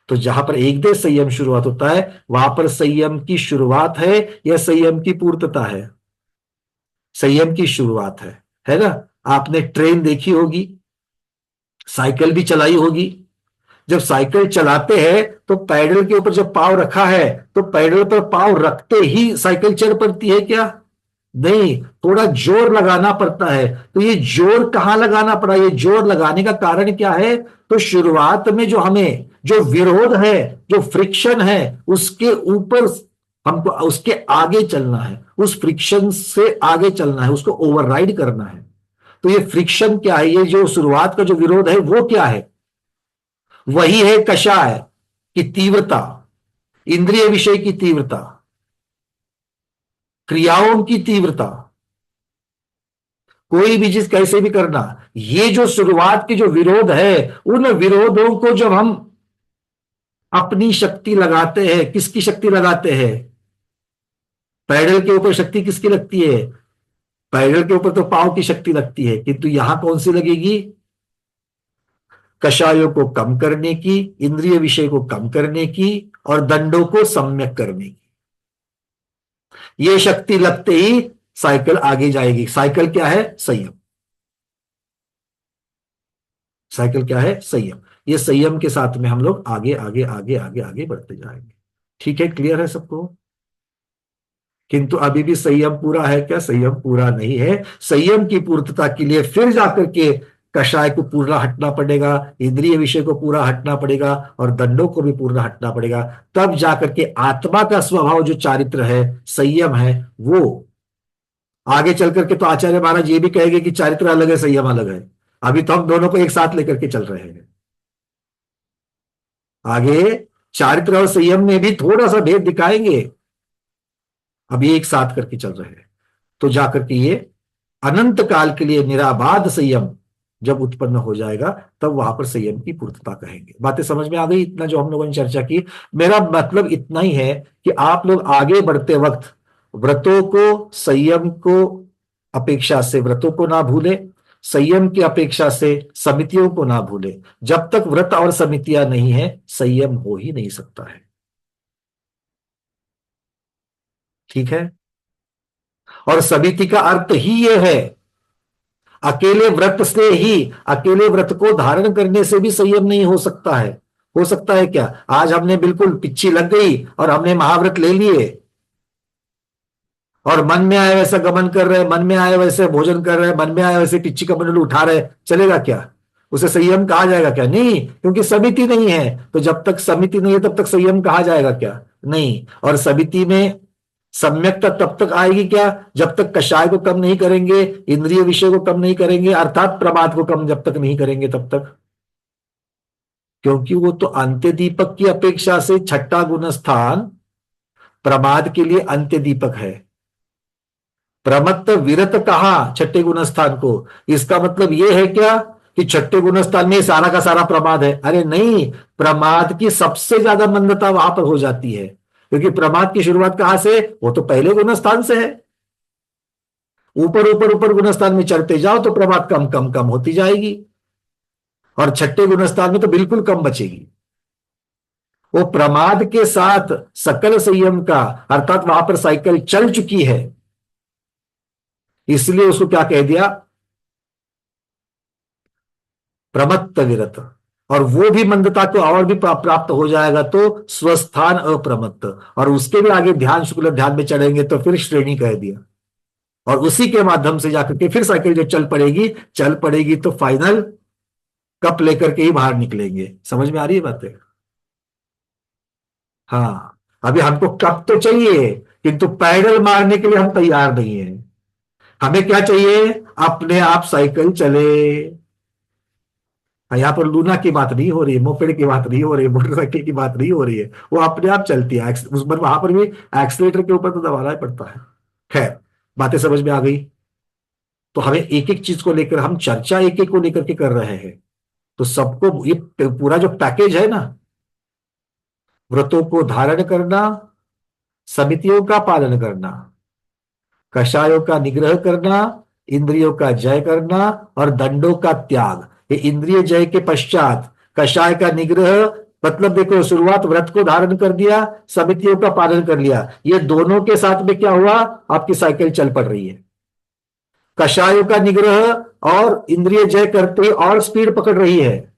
S1: तो जहां पर एक देश संयम शुरुआत होता है वहां पर संयम की शुरुआत है या संयम की पूर्तता है, संयम की शुरुआत है ना। आपने ट्रेन देखी होगी, साइकिल भी चलाई होगी। जब साइकिल चलाते हैं तो पैडल के ऊपर जब पांव रखा है तो पैडल पर पांव रखते ही साइकिल चल पड़ती है क्या, नहीं, थोड़ा जोर लगाना पड़ता है। तो ये जोर कहां लगाना पड़ा, ये जोर लगाने का कारण क्या है, तो शुरुआत में जो हमें जो विरोध है, जो फ्रिक्शन है, उसके ऊपर हमको उसके आगे चलना है, उस फ्रिक्शन से आगे चलना है, उसको ओवरराइड करना है। तो ये फ्रिक्शन क्या है, ये जो शुरुआत का जो विरोध है वो क्या है, वही है कषाय की तीव्रता, इंद्रिय विषय की तीव्रता, क्रियाओं की तीव्रता, कोई भी चीज कैसे भी करना। ये जो शुरुआत की जो विरोध है, उन विरोधों को जब हम अपनी शक्ति लगाते हैं, किसकी शक्ति लगाते हैं, पैडल के ऊपर शक्ति किसकी लगती है, पैडल के ऊपर तो पांव की शक्ति लगती है, किंतु यहां कौन सी लगेगी, कषायों को कम करने की, इंद्रिय विषय को कम करने की और दंडों को सम्यक करने की। ये शक्ति लगते ही साइकिल आगे जाएगी। साइकिल क्या है, संयम। साइकिल क्या है, संयम। ये संयम के साथ में हम लोग आगे आगे आगे आगे आगे बढ़ते जाएंगे। ठीक है, क्लियर है सबको। किंतु अभी भी संयम पूरा है क्या, संयम पूरा नहीं है। संयम की पूर्तता के लिए फिर जाकर के कषाय को पूरा हटना पड़ेगा, इंद्रिय विषय को पूरा हटना पड़ेगा और दंडों को भी पूरा हटना पड़ेगा। तब जाकर के आत्मा का स्वभाव जो चारित्र है, संयम है, वो आगे चल करके तो आचार्य महाराज ये भी कहेंगे कि चारित्र अलग है, संयम अलग है। अभी तो हम दोनों को एक साथ लेकर के चल रहे हैं। आगे चारित्र और संयम में भी थोड़ा सा भेद दिखाएंगे, अभी एक साथ करके चल रहे हैं। तो जाकर के ये अनंत काल के लिए निराबाध संयम जब उत्पन्न हो जाएगा तब वहां पर संयम की पूर्तता कहेंगे। बातें समझ में आ गई, इतना जो हम लोगों ने चर्चा की। मेरा मतलब इतना ही है कि आप लोग आगे बढ़ते वक्त व्रतों को, संयम को अपेक्षा से व्रतों को ना भूले, संयम की अपेक्षा से समितियों को ना भूले। जब तक व्रत और समितियां नहीं है संयम हो ही नहीं सकता है। ठीक है, और समिति का अर्थ ही यह है, अकेले व्रत से ही, अकेले व्रत को धारण करने से भी संयम नहीं हो सकता है। हो सकता है क्या, आज हमने बिल्कुल पिच्ची लग गई और हमने महाव्रत ले लिए और मन में आए वैसा गमन कर रहे, मन में आए वैसे भोजन कर रहे, मन में आए वैसे पिच्ची का मंडल उठा रहे, चलेगा क्या, उसे संयम कहा जाएगा क्या, नहीं, क्योंकि समिति नहीं है। तो जब तक समिति नहीं है तब तक संयम कहा जाएगा क्या, नहीं। और समिति में सम्यकता तब तक आएगी क्या, जब तक कषाय को कम नहीं करेंगे, इंद्रिय विषय को कम नहीं करेंगे, अर्थात प्रमाद को कम जब तक नहीं करेंगे तब तक। क्योंकि वो तो अंत्य दीपक की अपेक्षा से छठा गुण स्थान प्रमाद के लिए अंत्य दीपक है। प्रमत्त विरत कहा छठे गुण स्थान को, इसका मतलब यह है क्या कि छठे गुण स्थान में सारा का सारा प्रमाद है, अरे नहीं, प्रमाद की सबसे ज्यादा मंदता वहां पर हो जाती है। क्योंकि प्रमाद की शुरुआत कहां से, वो तो पहले गुण स्थान से है। ऊपर ऊपर ऊपर गुणस्थान में चढ़ते जाओ तो प्रमाद कम कम कम होती जाएगी, और छठे गुणस्थान में तो बिल्कुल कम बचेगी। वो प्रमाद के साथ सकल संयम का, अर्थात वहां पर साइकिल चल चुकी है, इसलिए उसको क्या कह दिया, प्रमत्त विरत। और वो भी मंदता को और भी प्राप्त हो जाएगा तो स्वस्थान अप्रमत्त, और उसके भी आगे ध्यान शुक्ल ध्यान में चढ़ेंगे तो फिर श्रेणी कह दिया, और उसी के माध्यम से जाकर के फिर साइकिल जब चल पड़ेगी तो फाइनल कप लेकर के ही बाहर निकलेंगे। समझ में आ रही है बातें? हाँ, अभी हमको कप तो चाहिए, किंतु पैडल मारने के लिए हम तैयार नहीं है। हमें क्या चाहिए? अपने आप साइकिल चले। यहाँ पर लूना की बात नहीं हो रही है, मोपेड की बात नहीं हो रही है, मोटरसाइकिल की बात नहीं हो रही है, वो अपने आप चलती है। उस पर वहां पर भी एक्सीलेटर के ऊपर तो दबाना ही पड़ता है। खैर, बातें समझ में आ गई। तो हमें एक एक चीज को लेकर, हम चर्चा एक एक को लेकर के कर रहे हैं, तो सबको ये पूरा जो पैकेज है ना, व्रतों को धारण करना, समितियों का पालन करना, कषायों का निग्रह करना, इंद्रियों का जय करना और दंडों का त्याग। ये इंद्रिय जय के पश्चात कषाय का निग्रह, मतलब देखो शुरुआत व्रत को धारण कर दिया, समितियों का पालन कर लिया, ये दोनों के साथ में क्या हुआ, आपकी साइकिल चल पड़ रही है। कषायों का निग्रह और इंद्रिय जय करते और स्पीड पकड़ रही है,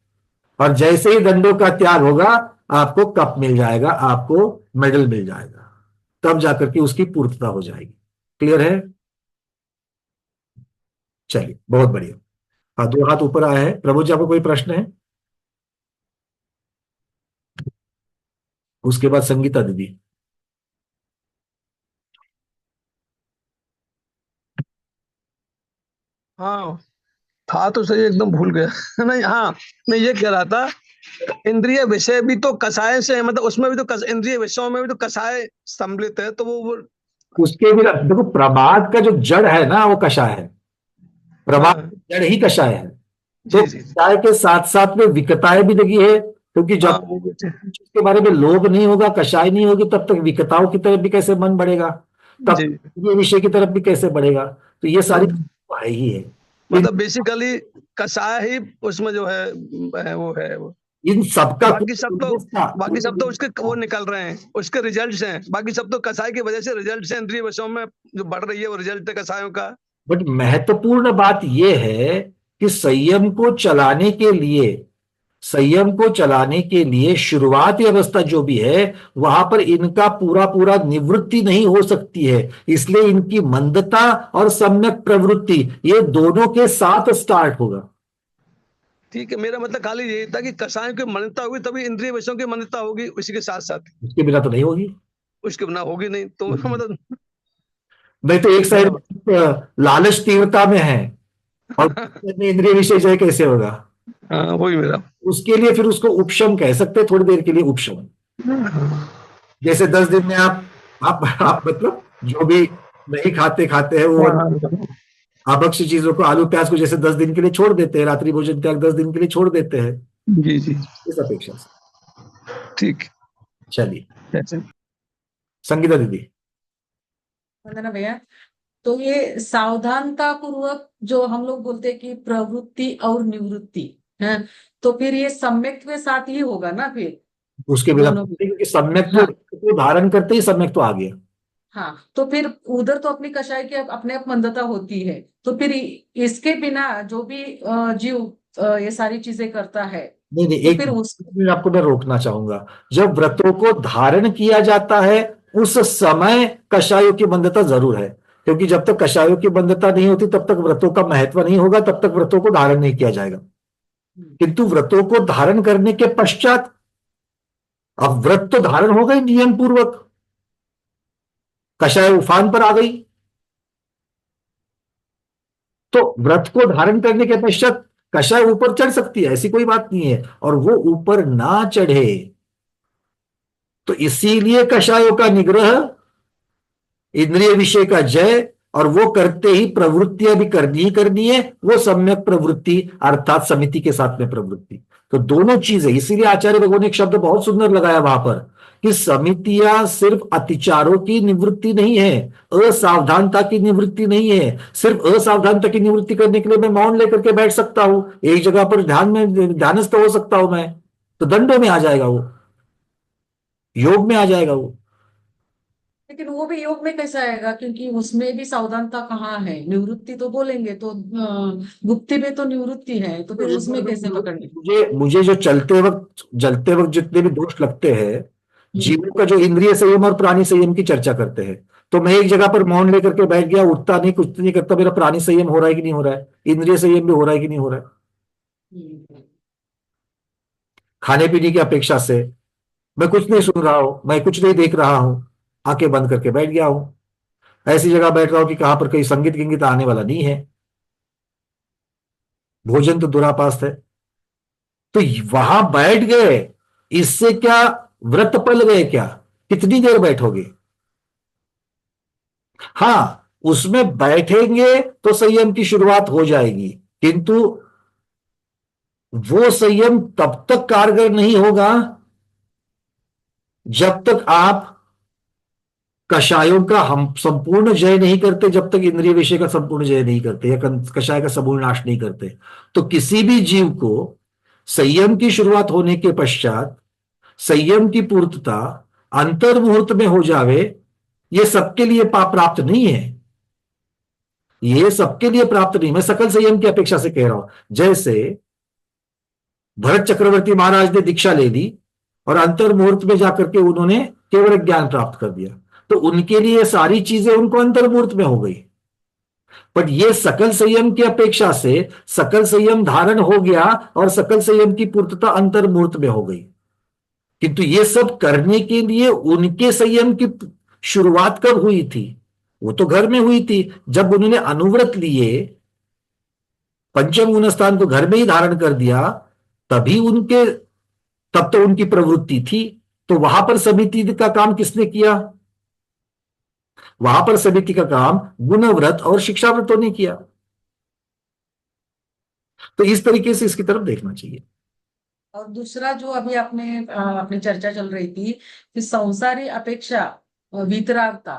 S1: और जैसे ही दंडों का त्याग होगा आपको कप मिल जाएगा, आपको मेडल मिल जाएगा, तब जाकर के उसकी पूर्तता हो जाएगी। क्लियर है? चलिए, बहुत बढ़िया। हाँ, 2 हाथ ऊपर आए हैं। प्रभु जी, आपको कोई प्रश्न है? उसके बाद संगीता दीदी।
S5: हाँ, था तो सही, एकदम भूल गया। नहीं, हाँ, मैं ये कह रहा था, इंद्रिय विषय भी तो कषाय से है, मतलब उसमें भी तो इंद्रिय विषयों में भी तो कषाय सम्मिलित है, तो वो
S1: उसके भी देखो, प्रमाद का जो जड़ है ना वो कषाय है, प्रमाद
S5: हाँ,
S1: जड़ ही कषाय है। तो
S5: जी जी जी,
S1: कषाय के साथ साथ में विकताएं भी लगी है, क्योंकि
S5: हाँ,
S1: जब चीज के बारे में लोभ नहीं होगा, कषाय नहीं होगी, तब तक विकताओं की तरफ भी कैसे मन बढ़ेगा, तब
S5: जी,
S1: ये विषय की तरफ भी कैसे बढ़ेगा। तो ये सारी
S5: तो
S1: तो है ही है।
S5: मतलब बेसिकली कषाय ही उसमें जो वो है वो,
S1: इन सबका
S5: बाकी सब तो बाकी सब तो उसके वो निकल रहे हैं, उसके रिजल्ट्स हैं, बाकी सब तो कषाय की वजह से रिजल्ट्स हैं, इंद्रिय विषयों में जो बढ़ रही है वो रिजल्ट है कषायों का।
S1: बट महत्वपूर्ण बात यह है कि संयम को चलाने के लिए शुरुआती अवस्था जो भी है वहां पर इनका पूरा पूरा निवृत्ति नहीं हो सकती है, इसलिए इनकी मंदता और सम्यक प्रवृत्ति ये दोनों के साथ स्टार्ट होगा।
S5: ठीक है, मेरा मतलब खाली यही था कि कषायों की मान्यता होगी तभी इंद्रिय विषयों की मान्यता होगी, उसी के साथ साथ,
S1: उसके बिना तो नहीं होगी।
S5: उसके बिना होगी नहीं, तो मतलब
S1: नहीं तो एक साइड लालच तीव्रता में है और में इंद्रिय विषय जय कैसे होगा?
S5: हाँ, वही मेरा।
S1: उसके लिए फिर उसको उपशम कह सकते हैं, थोड़ी देर के लिए उपशम। जैसे 10 दिन में आप मतलब जो भी नहीं खाते हैं वो अभक्ष्य चीजों को, आलू प्याज को जैसे 10 दिन के लिए छोड़ देते हैं, रात्रि भोजन त्याग 10 दिन के लिए छोड़ देते हैं,
S5: जी जी,
S1: इस अपेक्षा से।
S5: ठीक।
S1: चलिए, संगीता दीदी।
S7: वंदना भैया, तो ये सावधानता पूर्वक जो हम लोग बोलते हैं कि प्रवृत्ति और निवृत्ति है, तो फिर ये सम्यक के साथ ही होगा ना फिर
S1: उसके बिना
S7: दोनों भी।
S1: क्योंकि सम्यक
S7: हाँ
S1: तो धारण करते ही सम्यक तो आ गया।
S7: हाँ, तो फिर उधर तो अपनी कषाय की अपने आप मंदता होती है, तो फिर इसके बिना जो भी जीव ये सारी चीजें करता है,
S1: नहीं नहीं,
S7: तो
S1: एक
S7: फिर उस
S1: मिनट आपको मैं रोकना चाहूंगा। जब व्रतों को धारण किया जाता है उस समय कषायों की मंदता जरूर है, क्योंकि जब तक कषायों की मंदता नहीं होती तब तक व्रतों का महत्व नहीं होगा, तब तक व्रतों को धारण नहीं किया जाएगा। किंतु व्रतों को धारण करने के पश्चात, अब व्रत तो धारण हो गई नियम पूर्वक, कषाय उफान पर आ गई, तो व्रत को धारण करने के पश्चात कषाय ऊपर चढ़ सकती है, ऐसी कोई बात नहीं है। और वो ऊपर ना चढ़े तो इसीलिए कषायों का निग्रह, इंद्रिय विषय का जय और वो करते ही प्रवृत्तियां भी करनी है, वो सम्यक प्रवृत्ति अर्थात समिति के साथ में प्रवृत्ति। तो दोनों चीजें, इसीलिए आचार्य भगवान ने एक शब्द बहुत सुंदर लगाया वहां पर कि समितियां सिर्फ अतिचारों की निवृत्ति नहीं है, असावधानता की निवृत्ति नहीं है। सिर्फ असावधानता की निवृत्ति करने के लिए मैं मौन लेकर के बैठ सकता हूं, एक जगह पर ध्यानस्थ हो सकता हूं मैं, तो दंडों में आ जाएगा, वो योग में आ जाएगा वो।
S7: लेकिन वो भी योग में कैसा आएगा, क्योंकि उसमें भी सावधानता कहाँ है? निवृत्ति तो बोलेंगे तो गुप्ति में तो निवृत्ति है, तो फिर उसमें कैसे पकड़ने?
S1: मुझे जो जलते वक्त जितने भी दोष लगते हैं जीवों का, जो इंद्रिय संयम और प्राणी संयम की चर्चा करते हैं, तो मैं एक जगह पर मौन लेकर के बैठ गया, उठता नहीं, कुछ नहीं करता, मेरा प्राणी संयम हो रहा है कि नहीं हो रहा है, इंद्रिय संयम भी हो रहा है कि नहीं हो रहा है। खाने पीने की अपेक्षा से मैं कुछ नहीं सुन रहा हूं, मैं कुछ नहीं देख रहा हूं, आंखें बंद करके बैठ गया हूं, ऐसी जगह बैठ रहा हूं कि कहां पर कहीं संगीत गिंगीत आने वाला नहीं है, भोजन तो दुरापास्त है, तो वहां बैठ गए, इससे क्या व्रत पल गए क्या? कितनी देर बैठोगे? हाँ, उसमें बैठेंगे तो संयम की शुरुआत हो जाएगी, किंतु वो संयम तब तक कारगर नहीं होगा जब तक आप कषायों का हम संपूर्ण जय नहीं करते, जब तक इंद्रिय विषय का संपूर्ण जय नहीं करते या कषाय का संपूर्ण नाश नहीं करते। तो किसी भी जीव को संयम की शुरुआत होने के पश्चात संयम की पूर्तता अंतर मुहूर्त में हो जावे, ये सबके लिए प्राप्त नहीं है, ये सबके लिए प्राप्त नहीं। मैं सकल संयम की अपेक्षा से कह रहा हूं। जैसे भरत चक्रवर्ती महाराज ने दीक्षा ले ली और अंतर मुहूर्त में जाकर के उन्होंने केवल ज्ञान प्राप्त कर दिया, तो उनके लिए सारी चीजें उनको अंतर मुहूर्त में हो गई। बट ये सकल संयम की अपेक्षा से सकल संयम धारण हो गया और सकल संयम की पूर्तता अंतर मुहूर्त में हो गई, किंतु ये सब करने के लिए उनके संयम की शुरुआत कब हुई थी? वो तो घर में हुई थी, जब उन्होंने अनुव्रत लिए, पंचम गुण स्थान को घर में ही धारण कर दिया, तभी तब तो उनकी प्रवृत्ति थी। तो वहां पर समिति का काम किसने किया? वहां पर समिति का काम गुणव्रत और शिक्षाव्रतों ने किया। तो इस तरीके से इसकी तरफ देखना चाहिए।
S7: और दूसरा जो अभी अपनी चर्चा चल रही थी कि संसारी अपेक्षा वीतरागता,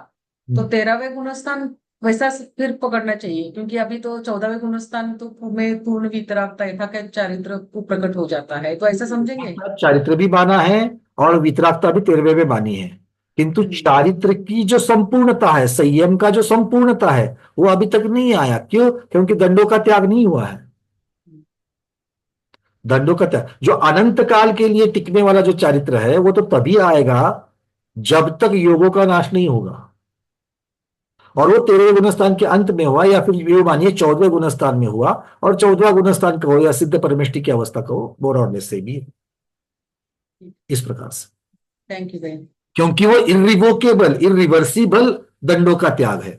S7: तो 13वें गुणस्थान वैसा फिर पकड़ना चाहिए, क्योंकि अभी तो 14वें गुणस्थान तो में पूर्ण वीतरागता यथा का चारित्र को प्रकट हो जाता है, तो ऐसा समझेंगे?
S1: चारित्र भी माना है और वितरागता भी 13वें में मानी है, किंतु चारित्र की जो संपूर्णता है, संयम का जो संपूर्णता है, वो अभी तक नहीं आया। क्यों? क्योंकि दंडों का त्याग नहीं हुआ है। दंडों का त्याग, जो अनंत काल के लिए टिकने वाला जो चारित्र है, वो तो तभी आएगा जब तक योगों का नाश नहीं होगा। और वो 13वें गुणस्थान के अंत में हुआ, या फिर ये मानिए 14वें गुणस्थान में हुआ, और 14वां गुणस्थान का हो या सिद्ध परमेष्टि की अवस्था का हो, मोर और लेस से भी इस प्रकार से।
S7: थैंक यू बहन।
S1: क्योंकि वो इरिवोकेबल, इरिवर्सिबल दंडों का त्याग है।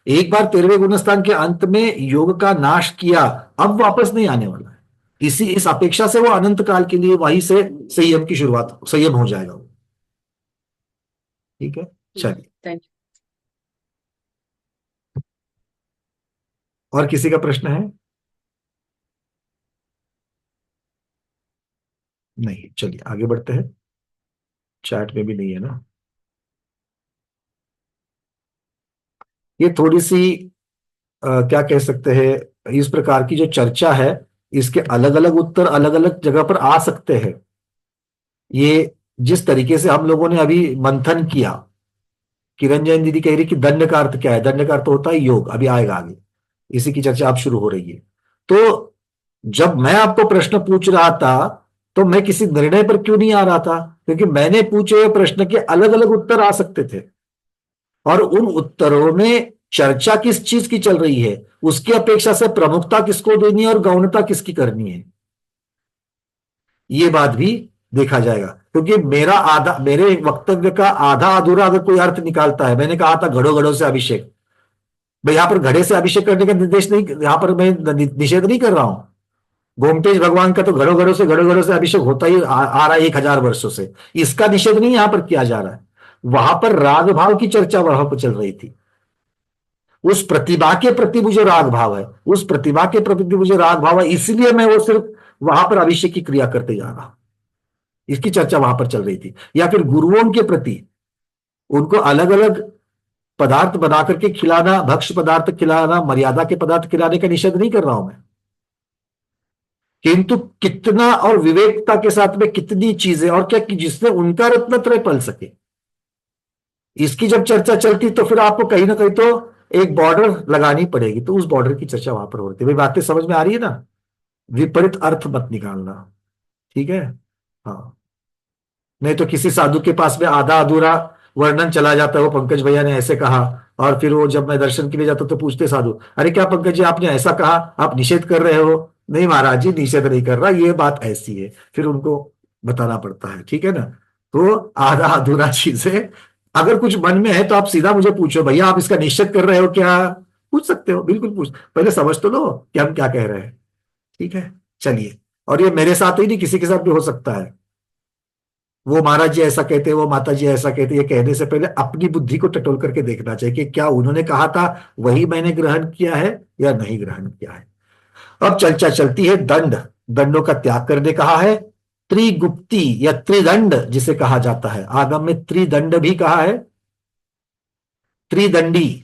S1: एक बार 13वें गुणस्थान के अंत में योग का नाश किया, अब वापस नहीं आने वाला है। इस अपेक्षा से वो अनंत काल के लिए वहीं से संयम की शुरुआत, संयम हो जाएगा वो। ठीक है, चलिए।
S7: Thank you.
S1: और किसी का प्रश्न है? नहीं, चलिए आगे बढ़ते हैं। चैट में भी नहीं है ना। ये थोड़ी सी क्या कह सकते हैं, इस प्रकार की जो चर्चा है, इसके अलग अलग उत्तर अलग अलग जगह पर आ सकते हैं। ये जिस तरीके से हम लोगों ने अभी मंथन किया, किरण जैन दीदी कह रही कि दंड का अर्थ क्या है, दंड का अर्थ होता है योग, अभी आएगा आगे, इसी की चर्चा अब शुरू हो रही है। तो जब मैं आपको प्रश्न पूछ रहा था, तो मैं किसी निर्णय पर क्यों नहीं आ रहा था? क्योंकि मैंने पूछे हुए प्रश्न के अलग अलग उत्तर आ सकते थे, और उन उत्तरों में चर्चा किस चीज की चल रही है, उसकी अपेक्षा से प्रमुखता किसको देनी है और गौणता किसकी करनी है, ये बात भी देखा जाएगा। क्योंकि मेरे वक्तव्य का आधा अधूरा अगर कोई अर्थ निकालता है, मैंने कहा था घड़ों से अभिषेक, मैं यहां पर घड़े से अभिषेक करने का निर्देश नहीं, यहां पर मैं निषेध नहीं कर रहा हूं। गोमतेज भगवान का तो घड़ों से अभिषेक होता ही आ रहा है 1000 वर्षों से, इसका निषेध नहीं यहां पर किया जा रहा है। वहां पर राग भाव की चर्चा वहां पर चल रही थी, उस प्रतिभा के प्रति मुझे राग भाव है, उस प्रतिभा के प्रति मुझे राग भाव है, इसलिए मैं वो सिर्फ वहां पर अभिषेक की क्रिया करते जा रहा हूं। इसकी चर्चा वहां पर चल रही थी। या फिर गुरुओं के प्रति उनको अलग अलग पदार्थ बना करके खिलाना, भक्ष्य पदार्थ खिलाना, मर्यादा के पदार्थ खिलाने का निषेध नहीं कर रहा हूं मैं, किंतु कितना और विवेकता के साथ में कितनी चीजें और क्या कि जिससे उनका रत्नत्रय पल सके, इसकी जब चर्चा चलती तो फिर आपको कहीं ना कहीं तो एक बॉर्डर लगानी पड़ेगी। तो उस बॉर्डर की चर्चा वहां पर हो रही थी। भाई बातें समझ में आ रही है ना? विपरीत अर्थ मत निकालना, ठीक है? हाँ, नहीं तो किसी साधु के पास में आधा अधूरा वर्णन चला जाता है, वो पंकज भैया ने ऐसे कहा, और फिर वो जब मैं दर्शन के लिए जाता तो पूछते साधु, अरे क्या पंकज जी आपने ऐसा कहा, आप निषेध कर रहे हो? नहीं महाराज जी, निषेध नहीं कर रहा, ये बात ऐसी है। फिर उनको बताना पड़ता है, ठीक है ना? तो आधा अधूरा चीजें अगर कुछ मन में है तो आप सीधा मुझे पूछो, भैया आप इसका निषेध कर रहे हो क्या? पूछ सकते हो, बिल्कुल पूछ, पहले समझ तो लो कि हम क्या कह रहे हैं, ठीक है? चलिए, और ये मेरे साथ ही नहीं, किसी के साथ भी हो सकता है। वो महाराज जी ऐसा कहते हैं, वो माता जी ऐसा कहते हैं, ये कहने से पहले अपनी बुद्धि को टटोल करके देखना चाहिए कि क्या उन्होंने कहा था वही मैंने ग्रहण किया है या नहीं ग्रहण किया है। अब चर्चा चलती है दंड, दंडों का त्याग करने कहा है। त्रिगुप्ती या त्रिदंड जिसे कहा जाता है, आगम में त्रिदंड भी कहा है, त्रिदंडी,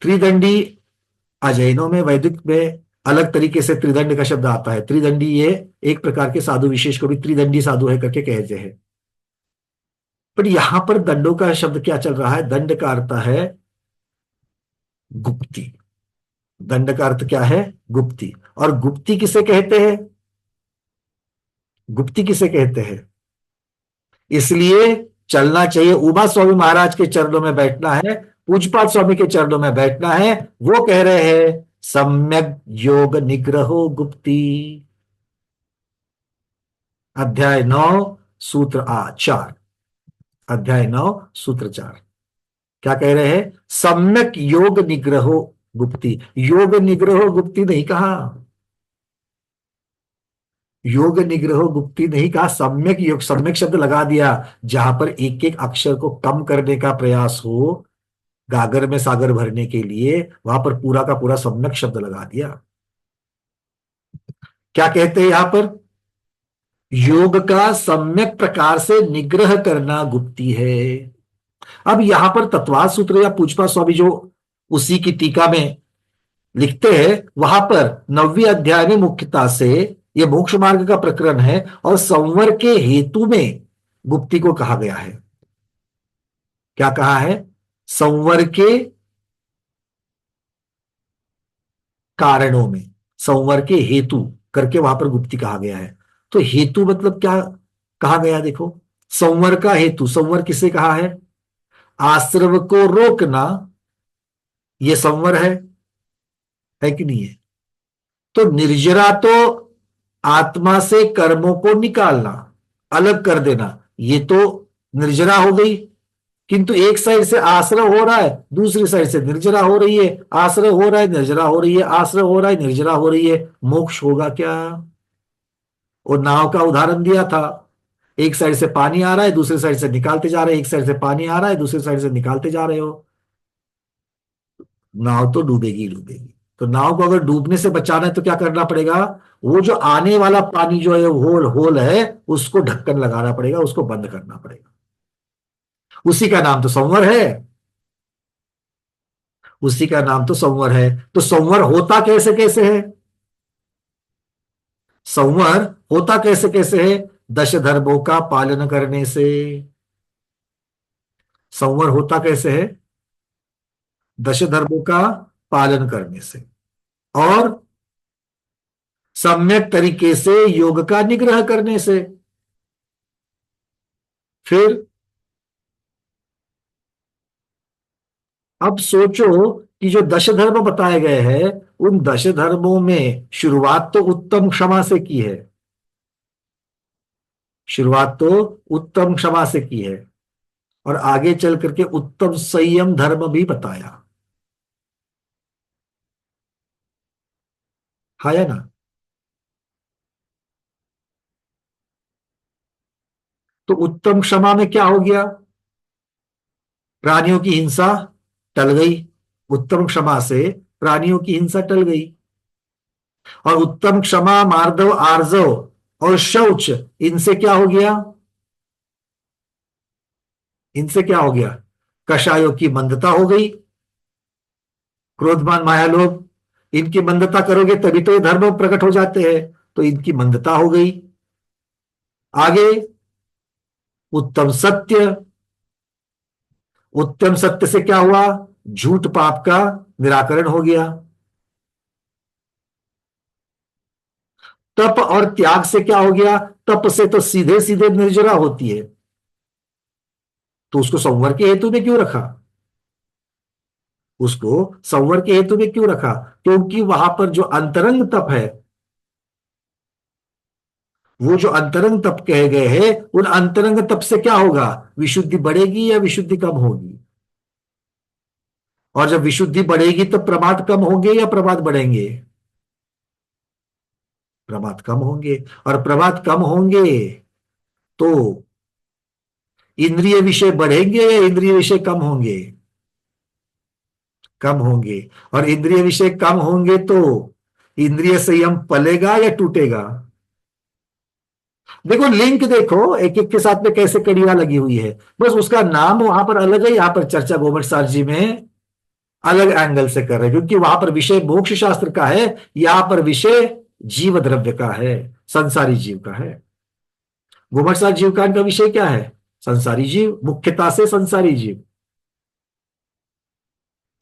S1: त्रिदंडी अजैनों में, वैदिक में अलग तरीके से त्रिदंड का शब्द आता है। त्रिदंडी ये एक प्रकार के साधु विशेष को भी त्रिदंडी साधु है करके कहते हैं। पर यहां पर दंडों का शब्द क्या चल रहा है? दंड का अर्थ है गुप्ती। दंड का अर्थ क्या है? गुप्ती। और गुप्ती किसे कहते हैं? गुप्ती किसे कहते हैं? इसलिए चलना चाहिए, उमा स्वामी महाराज के चरणों में बैठना है, पूजपाल स्वामी के चरणों में बैठना है। वो कह रहे हैं सम्यक योग निग्रहो गुप्ती, अध्याय 9 सूत्र 4, अध्याय 9 सूत्र 4 क्या कह रहे हैं? सम्यक योग निग्रहो गुप्ती। योग निग्रहो गुप्ती नहीं कहा, योग निग्रहो गुप्ती नहीं कहा, सम्यक योग, सम्यक शब्द लगा दिया। जहां पर एक एक अक्षर को कम करने का प्रयास हो, गागर में सागर भरने के लिए, वहां पर पूरा का पूरा सम्यक शब्द लगा दिया। क्या कहते हैं यहां पर? योग का सम्यक प्रकार से निग्रह करना गुप्ती है। अब यहां पर तत्वाद सूत्र या पूजपा स्वामी जो उसी की टीका में लिखते हैं, वहां पर 9वें अध्याय में मुख्यता से यह मोक्ष मार्ग का प्रकरण है और संवर के हेतु में गुप्ती को कहा गया है। क्या कहा है? संवर के कारणों में, संवर के हेतु करके वहां पर गुप्ती कहा गया है। तो हेतु मतलब क्या कहा गया? देखो, संवर का हेतु, संवर किसे कहा है? आश्रव को रोकना, यह संवर है कि नहीं है? तो निर्जरा तो आत्मा से कर्मों को निकालना, अलग कर देना, ये तो निर्जरा हो गई। किंतु एक साइड से आश्रय हो रहा है, दूसरी साइड से निर्जरा हो रही है, आश्रय हो रहा है निर्जरा हो रही है, आश्रय हो रहा है निर्जरा हो रही है, मोक्ष होगा क्या? और नाव का उदाहरण दिया था, एक साइड से पानी आ रहा है, दूसरी साइड से निकालते जा रहे हैं, एक साइड से पानी आ रहा है, दूसरी साइड से निकालते जा रहे हो, नाव तो डूबेगी ही डूबेगी। तो नाव को अगर डूबने से बचाना है तो क्या करना पड़ेगा? वो जो आने वाला पानी जो है, होल होल है, उसको ढक्कन लगाना पड़ेगा, उसको बंद करना पड़ेगा। उसी का नाम तो संवर है, उसी का नाम तो संवर है। तो संवर होता कैसे कैसे है? संवर होता कैसे कैसे है? दश धर्मों का पालन करने से। संवर होता कैसे है? दश धर्मों का पालन करने से और सम्यक तरीके से योग का निग्रह करने से। फिर अब सोचो कि जो दश धर्म बताए गए हैं, उन दश धर्मों में शुरुआत तो उत्तम क्षमा से की है, शुरुआत तो उत्तम क्षमा से की है, और आगे चल करके उत्तम संयम धर्म भी बताया, है या ना? तो उत्तम क्षमा में क्या हो गया? प्राणियों की हिंसा टल गई। उत्तम क्षमा से प्राणियों की हिंसा टल गई। और उत्तम क्षमा, मार्दव, आर्जव और शौच, इनसे क्या हो गया? इनसे क्या हो गया? कषायों की मंदता हो गई। क्रोधमान, माया, लोभ, इनकी मंदता करोगे तभी तो ये धर्म प्रकट हो जाते हैं। तो इनकी मंदता हो गई। आगे उत्तम सत्य। उत्तम सत्य से क्या हुआ? झूठ पाप का निराकरण हो गया। तप और त्याग से क्या हो गया? तप से तो सीधे सीधे निर्जरा होती है, तो उसको संवर के हेतु में क्यों रखा? उसको संवर के हेतु में क्यों रखा? क्योंकि वहां पर जो अंतरंग तप है, वो जो अंतरंग तप कहे गए हैं, उन अंतरंग तप से क्या होगा? विशुद्धि बढ़ेगी या विशुद्धि कम होगी? और जब विशुद्धि बढ़ेगी तो प्रमाद कम होंगे या प्रमाद बढ़ेंगे? प्रमाद कम होंगे। और प्रमाद कम होंगे तो इंद्रिय विषय बढ़ेंगे या इंद्रिय विषय कम होंगे? कम होंगे। और इंद्रिय विषय कम होंगे तो इंद्रिय संयम पलेगा या टूटेगा? देखो लिंक, देखो एक एक के साथ में कैसे कड़ियां लगी हुई है। बस उसका नाम वहां पर अलग है, यहां पर चर्चा गोमट सार जी में अलग एंगल से कर रहे हैं, क्योंकि वहां पर विषय मोक्ष शास्त्र का है, यहां पर विषय जीव द्रव्य का है, संसारी जीव का है। गोमट सार जीवकांड का विषय क्या है? संसारी जीव, मुख्यता से संसारी जीव।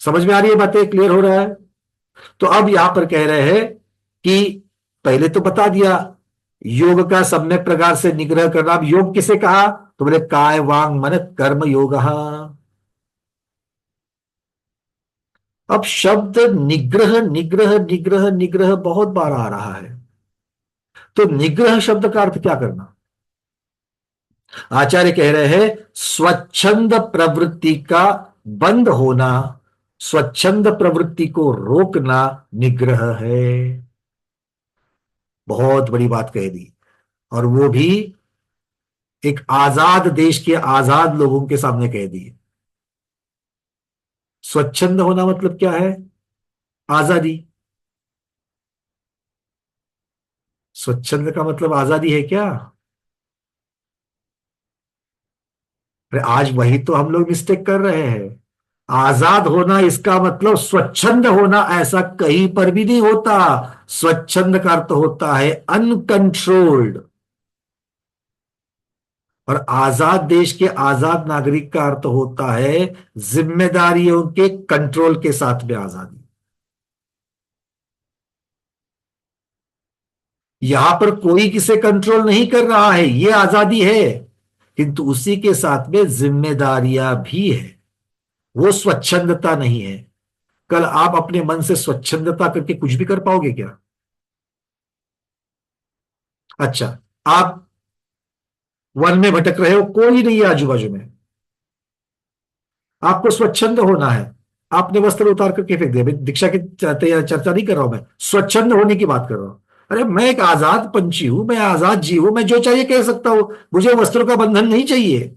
S1: समझ में आ रही है बातें? क्लियर हो रहा है? तो अब यहां पर कह रहे हैं कि पहले तो बता दिया योग का सम्यक प्रकार से निग्रह करना। अब योग किसे कहा? तो बोले काय वांग मन कर्म योग। अब शब्द निग्रह निग्रह निग्रह निग्रह बहुत बार आ रहा है। तो निग्रह शब्द का अर्थ क्या करना? आचार्य कह रहे हैं स्वच्छंद प्रवृत्ति का बंद होना, स्वच्छंद प्रवृत्ति को रोकना निग्रह है। बहुत बड़ी बात कह दी, और वो भी एक आजाद देश के आजाद लोगों के सामने कह दी। स्वच्छंद होना मतलब क्या है? आजादी। स्वच्छंद का मतलब आजादी है क्या? अरे आज वही तो हम लोग मिस्टेक कर रहे हैं। आजाद होना इसका मतलब स्वच्छंद होना ऐसा कहीं पर भी नहीं होता। स्वच्छंद का अर्थ होता है अनकंट्रोल्ड। और आजाद देश के आजाद नागरिक का अर्थ होता है जिम्मेदारियों के कंट्रोल के साथ में आजादी। यहां पर कोई किसे कंट्रोल नहीं कर रहा है, ये आजादी है, किंतु उसी के साथ में जिम्मेदारियां भी है। वो स्वच्छंदता नहीं है। कल आप अपने मन से स्वच्छंदता करके कुछ भी कर पाओगे क्या? अच्छा, आप वन में भटक रहे हो, कोई नहीं है आजू बाजू में, आपको स्वच्छंद होना है, आपने वस्त्र उतार करके फेंक दिया। दीक्षा की चर्चा नहीं कर रहा हूं, मैं स्वच्छंद होने की बात कर रहा हूं। अरे मैं एक आजाद पंछी हूं, मैं आजाद जीव हूं, मैं जो चाहिए कह सकता हूं, मुझे वस्त्रों का बंधन नहीं चाहिए।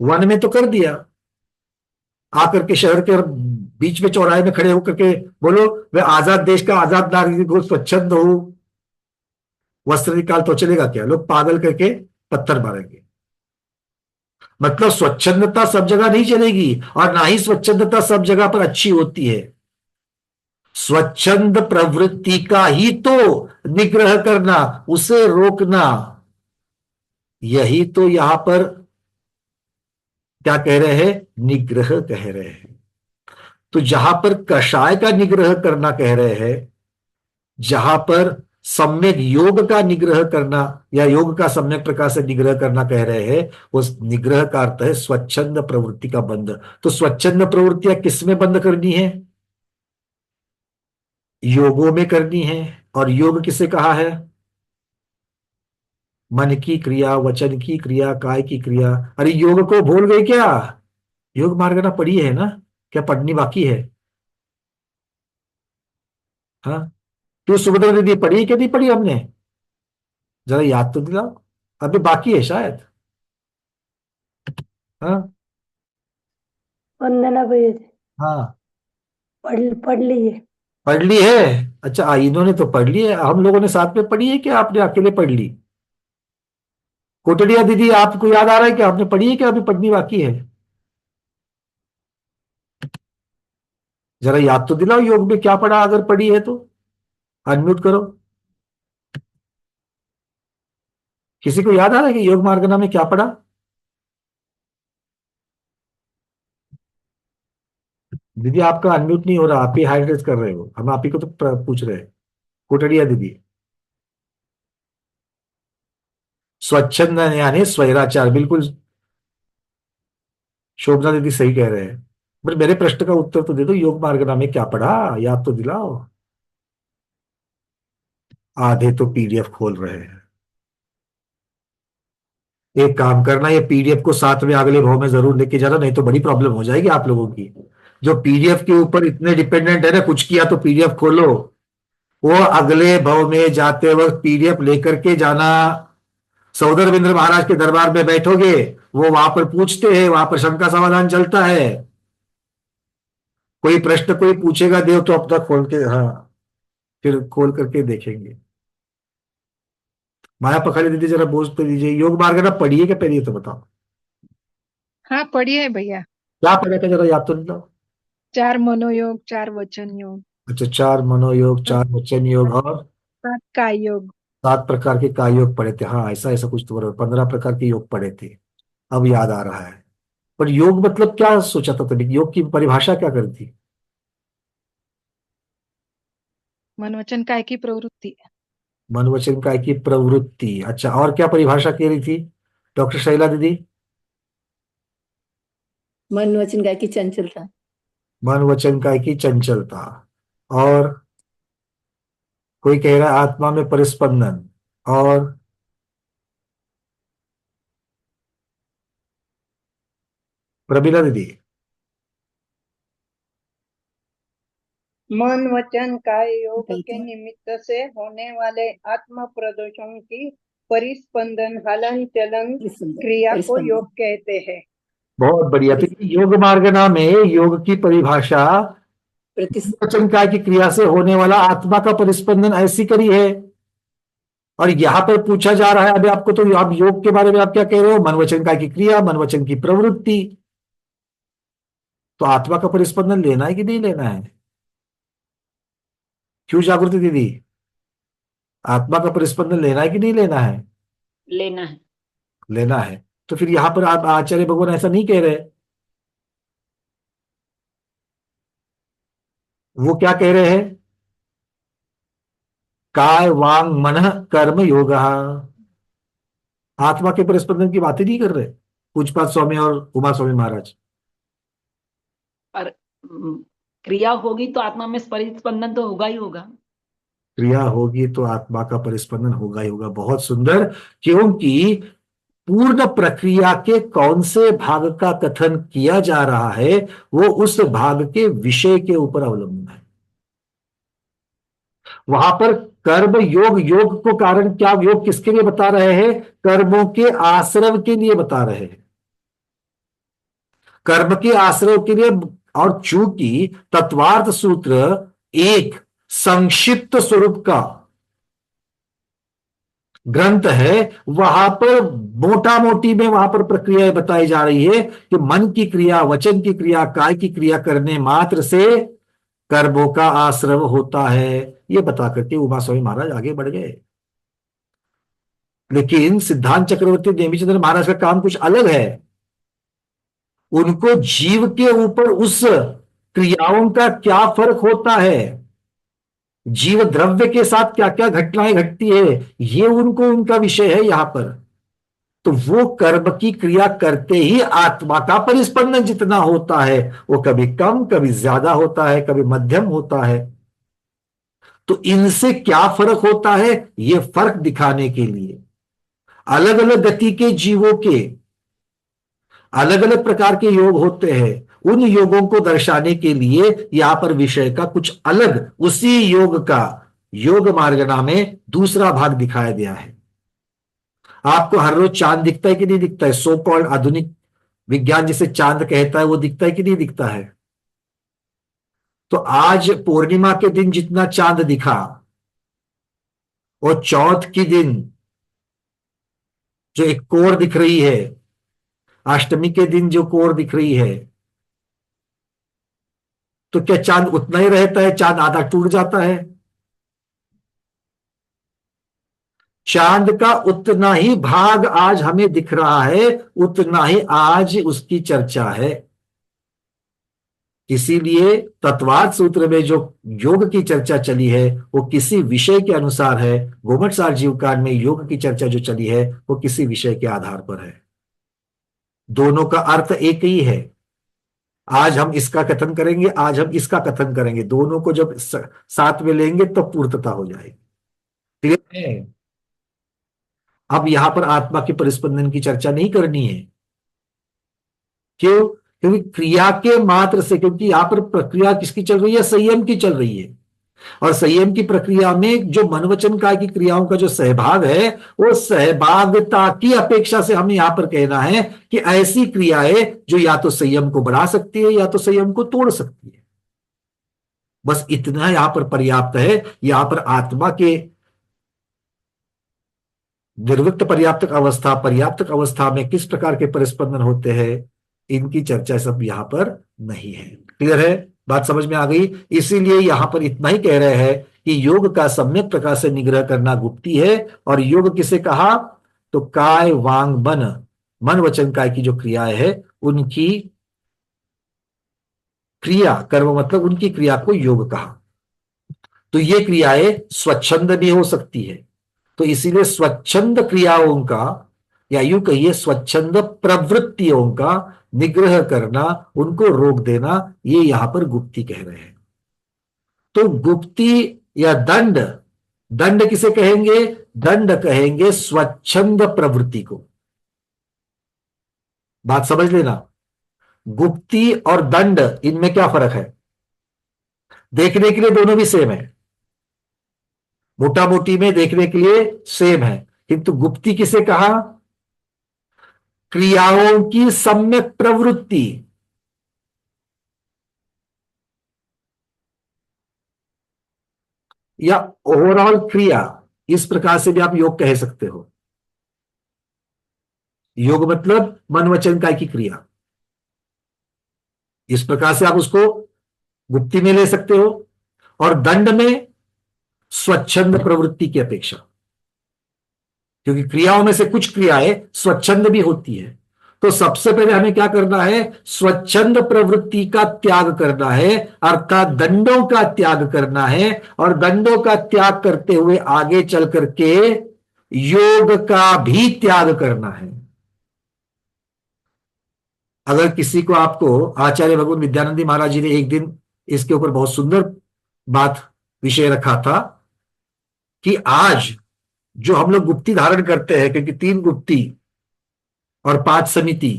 S1: वन में तो कर दिया, आकर के शहर के बीच में चौराहे में खड़े होकर के बोलो मैं आजाद देश का आजाद नागरिक हूं, स्वच्छंद हूं, वस्त्र निकाल, तो चलेगा क्या? लोग पागल करके पत्थर मारेंगे। मतलब स्वच्छंदता सब जगह नहीं चलेगी, और ना ही स्वच्छंदता सब जगह पर अच्छी होती है। स्वच्छंद प्रवृत्ति का ही तो निग्रह करना, उसे रोकना, यही तो यहां पर क्या कह रहे हैं? निग्रह कह रहे हैं। तो जहां पर कषाय का निग्रह करना कह रहे हैं, जहां पर सम्यक योग का निग्रह करना या योग का सम्यक प्रकार से निग्रह करना कह रहे हैं, उस निग्रह का अर्थ है स्वच्छंद प्रवृत्ति का बंद। तो स्वच्छंद प्रवृत्तियां किसमें बंद करनी है? योगों में करनी है। और योग किसे कहा है? मन की क्रिया, वचन की क्रिया, काय की क्रिया। अरे योग को भूल गए क्या? योग मार्गना पढ़ी है ना? क्या पढ़नी बाकी है? हाँ, क्यों सुभद्रा दीदी पढ़ी कि नहीं पढ़ी हमने? जरा याद तो दिलाओ, अभी बाकी है शायद। हाँ,
S8: वंदना भैया जी,
S1: हाँ,
S8: पढ़ ली है।
S1: पढ़ ली है। अच्छा, इन्होंने तो पढ़ ली है, हम लोगों ने साथ में पढ़ी है कि आपने अकेले पढ़ ली? कोटड़िया दीदी, आपको याद आ रहा है कि आपने पढ़ी है कि अभी पढ़नी बाकी है? जरा याद तो दिलाओ, योग में क्या पढ़ा, अगर पढ़ी है तो अनम्यूट करो। किसी को याद आ रहा है कि योग मार्गना में क्या पढ़ा? दीदी आपका अनम्यूट नहीं हो रहा, आप ही हैंड रेज कर रहे हो, हम आप ही को तो पूछ रहे हैं। कोटड़िया दीदी, स्वच्छंद यानी स्वैराचार, बिल्कुल शोभना दीदी सही कह रहे हैं। बट मेरे प्रश्न का उत्तर तो दे दो, योग मार्गना में क्या पढ़ा, याद तो दिलाओ। आधे तो पीडीएफ खोल रहे हैं। एक काम करना, ये पीडीएफ को साथ में अगले भाव में जरूर लेके जाना, नहीं तो बड़ी प्रॉब्लम हो जाएगी आप लोगों की। जो पीडीएफ के ऊपर इतने डिपेंडेंट है ना, कुछ किया तो पीडीएफ खोलो, वो अगले भाव में जाते वक्त पीडीएफ लेकर के जाना। सौदरविंद्र महाराज के दरबार में बैठोगे, वो वहां पर पूछते हैं, वहां पर शंका समाधान चलता है। कोई प्रश्न कोई पूछेगा, देव तो अब तक खोल के, हाँ, फिर खोल करके देखेंगे। माया पखाली दीदी जरा बोझ तो दीजिए, योग मार्ग ना पढ़िए क्या पहले, ये तो बताओ
S9: हाँ पढ़िए भैया।
S1: क्या पढ़ा था, जरा याद तो नहीं लाओ।
S9: 4 मनोयोग, 4 वचन योग,
S1: अच्छा, 4 मनोयोग, 4 वचन योग, और
S9: 7 काय योग।
S1: 7 प्रकार के काय योग पढ़े थे। हाँ, ऐसा ऐसा कुछ तो 15 प्रकार के योग पढ़े थे, अब याद आ रहा है। पर योग मतलब क्या सोचा था तुमने, योग की परिभाषा क्या कर थी?
S9: मन वचन काय की प्रवृत्ति।
S1: मन वचन काय की प्रवृत्ति। अच्छा, और क्या परिभाषा कह रही थी डॉक्टर शैला दीदी?
S10: मन वचन काय की चंचलता।
S1: मन वचन काय की चंचलता। और कोई कह रहा है आत्मा में परिस्पंदन। और प्रबीला दीदी?
S11: मन वचन काय योग के निमित्त से होने वाले आत्म प्रदोषों की परिस्पंदन हलन चलन क्रिया को योग कहते हैं।
S1: बहुत बढ़िया। तो योग मार्गना में योग की परिभाषा वचन काय की क्रिया से होने वाला आत्मा का परिस्पंदन ऐसी करी है। और यहां पर पूछा जा रहा है अभी आपको, तो आप योग के बारे में आप क्या कह रहे हो? मन वचन काय की क्रिया, मन वचन की प्रवृत्ति। तो आत्मा का परिस्पंदन लेना है कि नहीं लेना है? क्यों जागृति दीदी, आत्मा का परिस्पंदन लेना है कि नहीं लेना है?
S10: लेना है।
S1: लेना है। तो फिर यहां पर आप आचार्य भगवान ऐसा नहीं कह रहे, वो क्या कह रहे हैं? काय वांग मन कर्म योग, आत्मा के परिस्पंदन की बात ही नहीं कर रहे पूजपात स्वामी और उमा स्वामी महाराज।
S10: पर क्रिया होगी तो आत्मा में परिस्पंदन तो होगा ही होगा।
S1: क्रिया होगी तो आत्मा का परिस्पंदन होगा ही होगा। बहुत सुंदर। क्योंकि पूर्ण प्रक्रिया के कौन से भाग का कथन किया जा रहा है, वो उस भाग के विषय के ऊपर अवलंबन है। वहां पर कर्म योग, योग को कारण क्या, योग किसके लिए बता रहे हैं? कर्मों के आश्रव के लिए बता रहे हैं, कर्म के आश्रव के लिए। और चूंकि तत्वार्थ सूत्र एक संक्षिप्त स्वरूप का ग्रंथ है, वहां पर मोटा मोटी में वहां पर प्रक्रिया बताई जा रही है कि मन की क्रिया, वचन की क्रिया, काय की क्रिया करने मात्र से कर्मों का आश्रव होता है। ये बता करके उमा स्वामी महाराज आगे बढ़ गए। लेकिन सिद्धांत चक्रवर्ती नेमिचंद्र महाराज का काम कुछ अलग है। उनको जीव के ऊपर उस क्रियाओं का क्या फर्क होता है, जीव द्रव्य के साथ क्या क्या घटनाएं घटती है, ये उनको उनका विषय है यहां पर। तो वो कर्म की क्रिया करते ही आत्मा का परिस्पंदन जितना होता है, वो कभी कम कभी ज्यादा होता है, कभी मध्यम होता है। तो इनसे क्या फर्क होता है, ये फर्क दिखाने के लिए अलग अलग गति के जीवों के अलग अलग प्रकार के योग होते हैं। उन योगों को दर्शाने के लिए यहां पर विषय का कुछ अलग, उसी योग का योग मार्गना में दूसरा भाग दिखाया गया है। आपको हर रोज चांद दिखता है कि नहीं दिखता है? सो कॉल्ड आधुनिक विज्ञान जिसे चांद कहता है वो दिखता है कि नहीं दिखता है? तो आज पूर्णिमा के दिन जितना चांद दिखा, और चौथ के दिन जो एक कोर दिख रही है, अष्टमी के दिन जो कोर दिख रही है, तो क्या चांद उतना ही रहता है? चांद आधा टूट जाता है? चांद का उतना ही भाग आज हमें दिख रहा है, उतना ही आज उसकी चर्चा है। इसीलिए तत्वार्थ सूत्र में जो योग की चर्चा चली है वो किसी विषय के अनुसार है। घुमटसार जीवकांड में योग की चर्चा जो चली है वो किसी विषय के आधार पर है। दोनों का अर्थ एक ही है। आज हम इसका कथन करेंगे, आज हम इसका कथन करेंगे, दोनों को जब साथ में लेंगे तो पूर्तता हो जाएगी। क्लियर है? अब यहां पर आत्मा के परिस्पंदन की चर्चा नहीं करनी है। क्यों? क्योंकि क्रिया के मात्र से, क्योंकि यहां पर प्रक्रिया किसकी चल रही है? संयम की चल रही है। और संयम की प्रक्रिया में जो मन वचन काया की क्रियाओं का जो सहभाग है, वो सहभागिता की अपेक्षा से हमें यहां पर कहना है कि ऐसी क्रियाएं जो या तो संयम को बढ़ा सकती है या तो संयम को तोड़ सकती है। बस इतना यहां पर पर्याप्त है। यहां पर आत्मा के निर्विक्त पर्याप्त अवस्था में किस प्रकार के परिस्पंदन होते हैं, इनकी चर्चा सब यहां पर नहीं है। क्लियर है? बात समझ में आ गई? इसीलिए यहां पर इतना ही कह रहे हैं कि योग का सम्यक प्रकार से निग्रह करना गुप्ती है। और योग किसे कहा? तो काय वांग मन वचन काय की जो क्रियाएं है, उनकी क्रिया, कर्म मतलब उनकी क्रिया को योग कहा। तो ये क्रियाएं स्वच्छंद भी हो सकती है। तो इसीलिए स्वच्छंद क्रियाओं का, या यूं कहिए स्वच्छंद प्रवृत्तियों का निग्रह करना, उनको रोक देना, ये यहां पर गुप्ती कह रहे हैं। तो गुप्ती या दंड किसे कहेंगे? दंड कहेंगे स्वच्छंद प्रवृत्ति को। बात समझ लेना, गुप्ती और दंड, इनमें क्या फर्क है? देखने के लिए दोनों भी सेम है, मोटा मोटी में देखने के लिए सेम है, किंतु गुप्ती किसे कहा? क्रियाओं की सम्यक प्रवृत्ति, या ओवरऑल क्रिया, इस प्रकार से भी आप योग कह सकते हो। योग मतलब मन वचन काय की क्रिया, इस प्रकार से आप उसको गुप्ती में ले सकते हो। और दंड में स्वच्छंद प्रवृत्ति की अपेक्षा, क्योंकि क्रियाओं में से कुछ क्रियाएं स्वच्छंद भी होती है। तो सबसे पहले हमें क्या करना है? स्वच्छंद प्रवृत्ति का त्याग करना है, अर्थात दंडों का त्याग करना है। और दंडों का त्याग करते हुए आगे चल करके योग का भी त्याग करना है। अगर किसी को, आपको आचार्य भगवान विद्यानंद महाराज जी ने एक दिन इसके ऊपर बहुत सुंदर बात, विषय रखा था कि आज जो हम लोग गुप्ती धारण करते हैं, क्योंकि 3 गुप्ती और 5 समिति,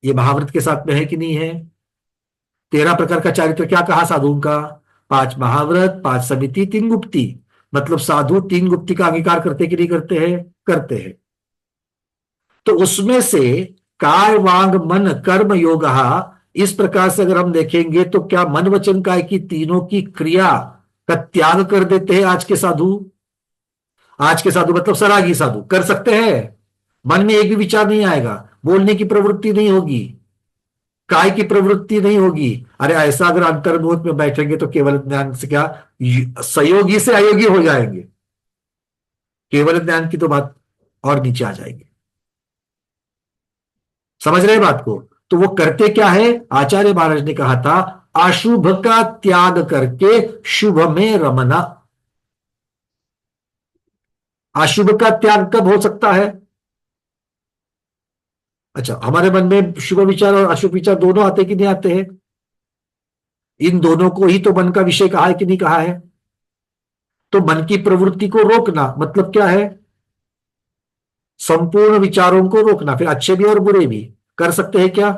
S1: ये महाव्रत के साथ में है कि नहीं है? 13 प्रकार का चारित्र क्या कहा साधुओं का? 5 महाव्रत, 5 समिति, 3 गुप्ती। मतलब साधु 3 गुप्ती का अंगीकार करते कि नहीं करते हैं? करते हैं। तो उसमें से काय वांग मन कर्म योग, इस प्रकार से अगर हम देखेंगे तो क्या मन वचन काय की तीनों की क्रिया का त्याग कर देते हैं आज के साधु? आज के साधु मतलब सरागी साधु कर सकते हैं। मन में एक भी विचार नहीं आएगा, बोलने की प्रवृत्ति नहीं होगी, काय की प्रवृत्ति नहीं होगी। अरे ऐसा अगर अंतर्मुख में बैठेंगे तो केवल ज्ञान से क्या, सहयोगी से अयोगी हो जाएंगे। केवल ज्ञान की तो बात और नीचे आ जाएगी। समझ रहे बात को? तो वो करते क्या है? आचार्य महाराज ने कहा था, अशुभ का त्याग करके शुभ में रमना। अशुभ का त्याग कब हो सकता है? अच्छा, हमारे मन में शुभ विचार और अशुभ विचार दोनों आते कि नहीं आते हैं? इन दोनों को ही तो मन का विषय कहा है कि नहीं कहा है? तो मन की प्रवृत्ति को रोकना मतलब क्या है? संपूर्ण विचारों को रोकना। फिर अच्छे भी और बुरे भी कर सकते हैं क्या?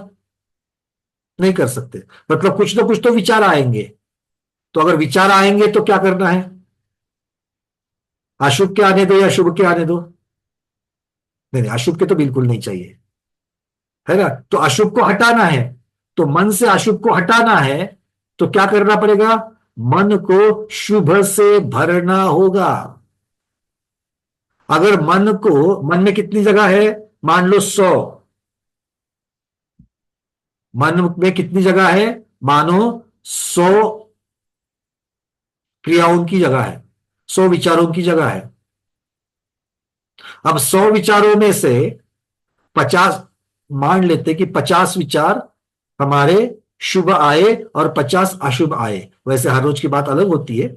S1: नहीं कर सकते। मतलब कुछ ना कुछ तो विचार आएंगे। तो अगर विचार आएंगे तो क्या करना है? अशुभ के आने दो या शुभ के आने दो? नहीं नहीं, अशुभ के तो बिल्कुल नहीं चाहिए, है ना। तो अशुभ को हटाना है, तो मन से अशुभ को हटाना है, तो क्या करना पड़ेगा, मन को शुभ से भरना होगा। अगर मन में कितनी जगह है, मान लो 100, मन में कितनी जगह है, मानो 100 क्रियाओं की जगह है, 100 विचारों की जगह है। अब 100 विचारों में से 50, मान लेते कि 50 विचार हमारे शुभ आए और 50 अशुभ आए, वैसे हर रोज की बात अलग होती है,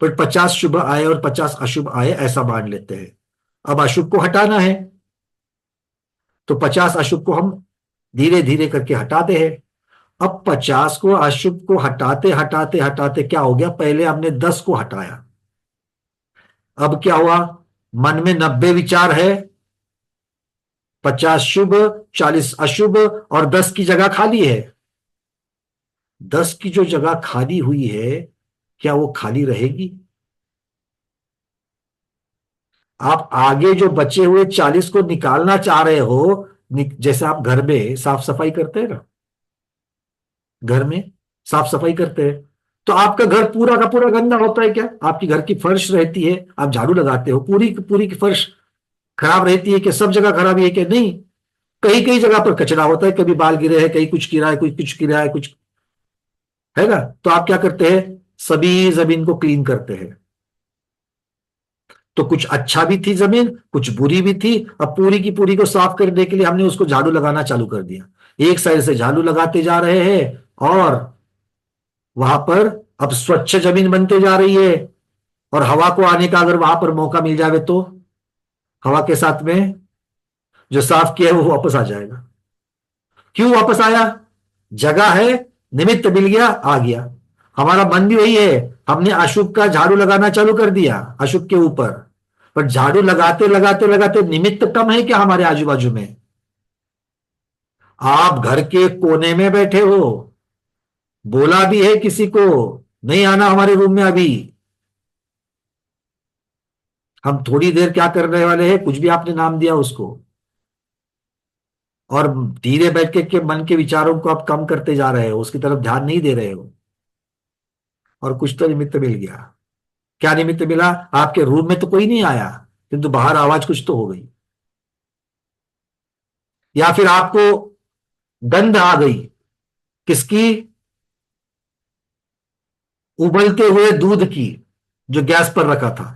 S1: पर 50 शुभ आए और 50 अशुभ आए ऐसा मान लेते हैं। अब अशुभ को हटाना है, तो 50 अशुभ को हम धीरे धीरे करके हटाते हैं। अब 50 को अशुभ को हटाते हटाते हटाते क्या हो गया, पहले हमने 10 को हटाया, अब क्या हुआ, मन में 90 विचार है, 50 शुभ 40 अशुभ और 10 की जगह खाली है। 10 की जो जगह खाली हुई है, क्या वो खाली रहेगी? आप आगे जो बचे हुए 40 को निकालना चाह रहे हो, जैसे आप घर में साफ सफाई करते हैं ना, घर में साफ सफाई करते हैं, तो आपका घर पूरा का पूरा गंदा होता है क्या? आपकी घर की फर्श रहती है, आप झाड़ू लगाते हो, पूरी की पूरी की फर्श खराब रहती है कि सब जगह खराब है कि नहीं? कई कई जगह पर कचरा होता है, कभी बाल गिरे हैं, कहीं कुछ गिरा है, कुछ गिरा है, कुछ है ना। तो आप क्या करते हैं, सभी जमीन को क्लीन करते हैं। तो कुछ अच्छा भी थी जमीन, कुछ बुरी भी थी, अब पूरी की पूरी को साफ करने के लिए हमने उसको झाड़ू लगाना चालू कर दिया। एक साइड से झाड़ू लगाते जा रहे हैं और वहां पर अब स्वच्छ जमीन बनते जा रही है, और हवा को आने का अगर वहां पर मौका मिल जाए तो हवा के साथ में जो साफ किया है वो वापस आ जाएगा। क्यों वापस आया? जगह है, निमित्त मिल गया, आ गया। हमारा मन भी वही है, हमने अशुभ का झाड़ू लगाना चालू कर दिया अशुभ के ऊपर, पर झाड़ू लगाते लगाते लगाते निमित्त कम है क्या हमारे आजू बाजू में? आप घर के कोने में बैठे हो, बोला भी है किसी को नहीं आना हमारे रूम में अभी, हम थोड़ी देर क्या करने वाले हैं, कुछ भी आपने नाम दिया उसको, और धीरे बैठ के मन के विचारों को आप कम करते जा रहे हो, उसकी तरफ ध्यान नहीं दे रहे हो। और कुछ तो निमित्त मिल गया। क्या निमित्त मिला? आपके रूम में तो कोई नहीं आया, किंतु बाहर आवाज कुछ तो हो गई, या फिर आपको गंध आ गई, किसकी? उबलते हुए दूध की, जो गैस पर रखा था,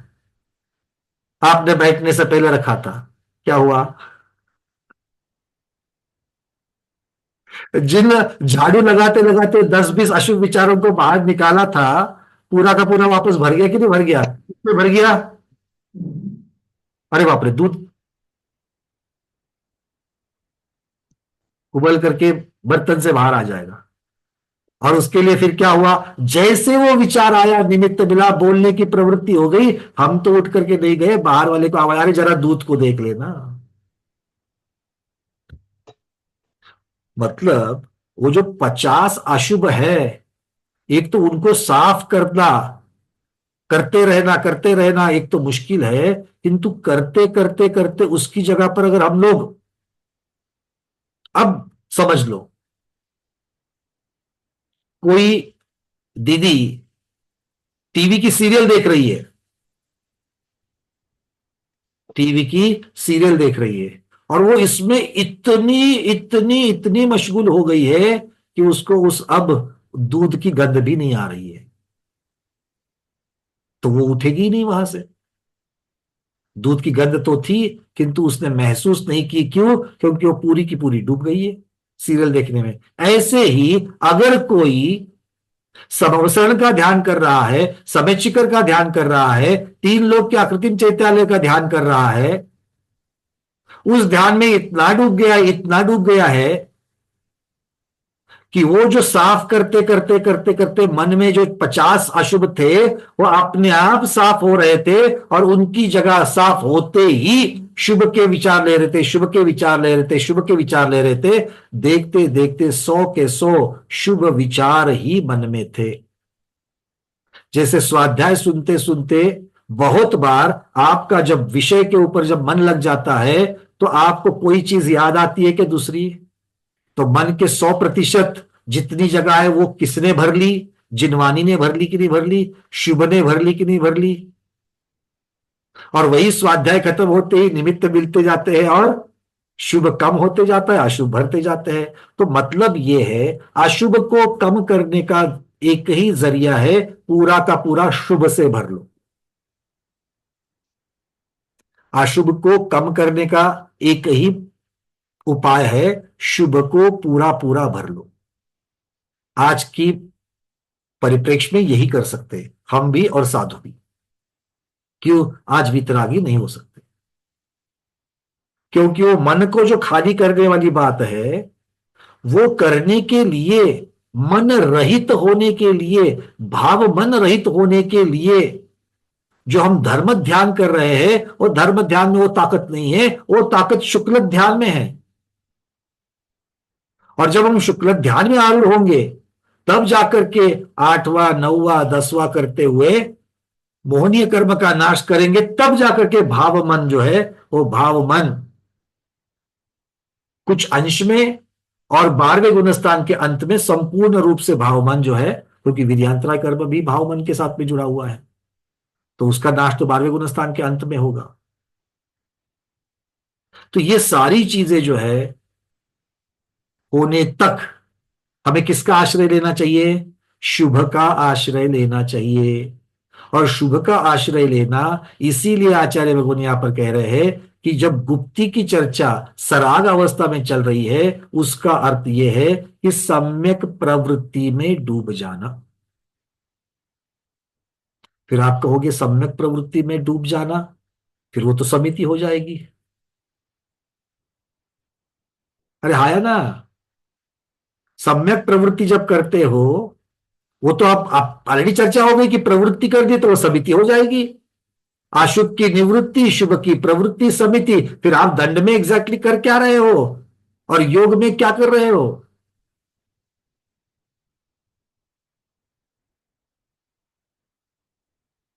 S1: आपने बैठने से पहले रखा था। क्या हुआ? जिन झाड़ू लगाते लगाते 10-20 अशुभ विचारों को बाहर निकाला था, पूरा का पूरा वापस भर गया कि नहीं भर गया? किसमें भर गया? अरे बाप रे, दूध उबल करके बर्तन से बाहर आ जाएगा। और उसके लिए फिर क्या हुआ, जैसे वो विचार आया, निमित्त मिला, बोलने की प्रवृत्ति हो गई, हम तो उठ करके नहीं गए, बाहर वाले को आवाज, अरे जरा दूध को देख लेना। मतलब वो जो 50 अशुभ है, एक तो उनको साफ करना, करते रहना एक तो मुश्किल है, किंतु करते करते करते उसकी जगह पर अगर हम लोग, अब समझ लो, कोई दीदी टीवी की सीरियल देख रही है, टीवी की सीरियल देख रही है, और वो इसमें इतनी इतनी इतनी मशगूल हो गई है कि उसको उस अब दूध की गंध भी नहीं आ रही है, तो वो उठेगी नहीं वहां से। दूध की गंध तो थी, किंतु उसने महसूस नहीं की। क्यों? क्योंकि वो पूरी की पूरी डूब गई है सीरियल देखने में। ऐसे ही अगर कोई समवसरण का ध्यान कर रहा है, समय शिखर का ध्यान कर रहा है, 3 लोक के आकृतिम चैत्यालय का ध्यान कर रहा है, उस ध्यान में इतना डूब गया है कि वो जो साफ करते करते करते करते मन में जो 50 अशुभ थे वो अपने आप साफ हो रहे थे, और उनकी जगह साफ होते ही शुभ के विचार ले रहे थे, शुभ के विचार ले रहे थे, शुभ के विचार ले रहे थे। देखते देखते 100 के 100 शुभ विचार ही मन में थे। जैसे स्वाध्याय सुनते सुनते बहुत बार आपका जब विषय के ऊपर जब मन लग जाता है तो आपको कोई चीज याद आती है कि दूसरी, तो मन के 100% जितनी जगह है वो किसने भर ली, जिनवानी ने भर ली कि नहीं भर ली, शुभ ने भर ली कि नहीं भर ली। और वही स्वाध्याय खत्म होते ही निमित्त मिलते जाते हैं और शुभ कम होते जाता है, अशुभ भरते जाते हैं। तो मतलब ये है अशुभ को कम करने का एक ही जरिया है, पूरा का पूरा शुभ से भर लो। अशुभ को कम करने का एक ही उपाय है, शुभ को पूरा पूरा भर लो। आज की परिप्रेक्ष्य में यही कर सकते हैं हम भी और साधु भी। क्यों आज वितरागी नहीं हो सकते? क्योंकि वो मन को जो खाली करने वाली बात है, वो करने के लिए, मन रहित होने के लिए, भाव मन रहित होने के लिए जो हम धर्म ध्यान कर रहे हैं, वो धर्म ध्यान में वो ताकत नहीं है, वो ताकत शुक्ल ध्यान में है। और जब हम शुक्ल ध्यान में आरूढ़ होंगे तब जाकर के 8वां 9वां 10वां करते हुए मोहनीय कर्म का नाश करेंगे, तब जाकर के भाव मन जो है वो भाव मन कुछ अंश में और 12वें गुणस्थान के अंत में संपूर्ण रूप से भाव मन जो है, क्योंकि विद्यांतरा कर्म भी भाव मन के साथ में जुड़ा हुआ है, तो उसका नाश तो 12वें गुणस्थान के अंत में होगा। तो ये सारी चीजें जो है होने तक हमें किसका आश्रय लेना चाहिए? शुभ का आश्रय लेना चाहिए। और शुभ का आश्रय लेना इसीलिए आचार्य भगवान यहां पर कह रहे हैं कि जब गुप्ती की चर्चा सराग अवस्था में चल रही है, उसका अर्थ यह है कि सम्यक प्रवृत्ति में डूब जाना। फिर आप कहोगे सम्यक प्रवृत्ति में डूब जाना, फिर वो तो समिति हो जाएगी। अरे हाया ना, सम्यक प्रवृत्ति जब करते हो वो तो आप ऑलरेडी चर्चा हो गई कि प्रवृत्ति कर दी तो वो समिति हो जाएगी। अशुभ की निवृत्ति, शुभ की प्रवृत्ति, समिति। फिर आप दंड में एग्जैक्टली कर क्या रहे हो और योग में क्या कर रहे हो?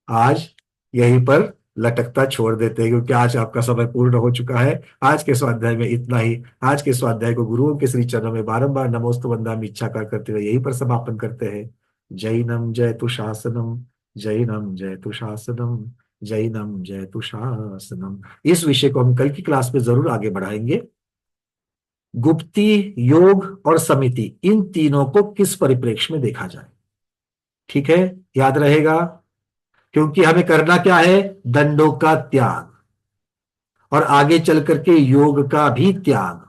S1: आज यहीं पर लटकता छोड़ देते हैं, क्योंकि आज आपका समय पूर्ण हो चुका है। आज के स्वाध्याय में इतना ही। आज के स्वाध्याय को गुरुओं के श्री चरणों में बारंबार नमोस्तु वंदामि इच्छा करते हुए यहीं पर समापन करते हैं। जैनम जयतु शासनम, जैनम जयतु शासनम, जैनम जयतु शासनम। इस विषय को हम कल की क्लास में जरूर आगे बढ़ाएंगे। गुप्ती, योग और समिति, इन तीनों को किस परिप्रेक्ष्य में देखा जाए, ठीक है? याद रहेगा, क्योंकि हमें करना क्या है? दंडों का त्याग और आगे चल करके योग का भी त्याग।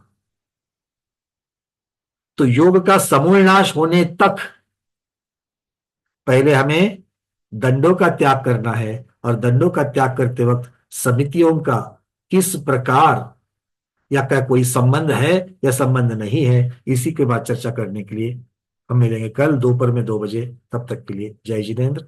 S1: तो योग का समूल नाश होने तक पहले हमें दंडों का त्याग करना है, और दंडों का त्याग करते वक्त समितियों का किस प्रकार या क्या कोई संबंध है या संबंध नहीं है, इसी के बाद चर्चा करने के लिए हम मिलेंगे कल दोपहर में 2 बजे। तब तक के लिए जय जिनेन्द्र।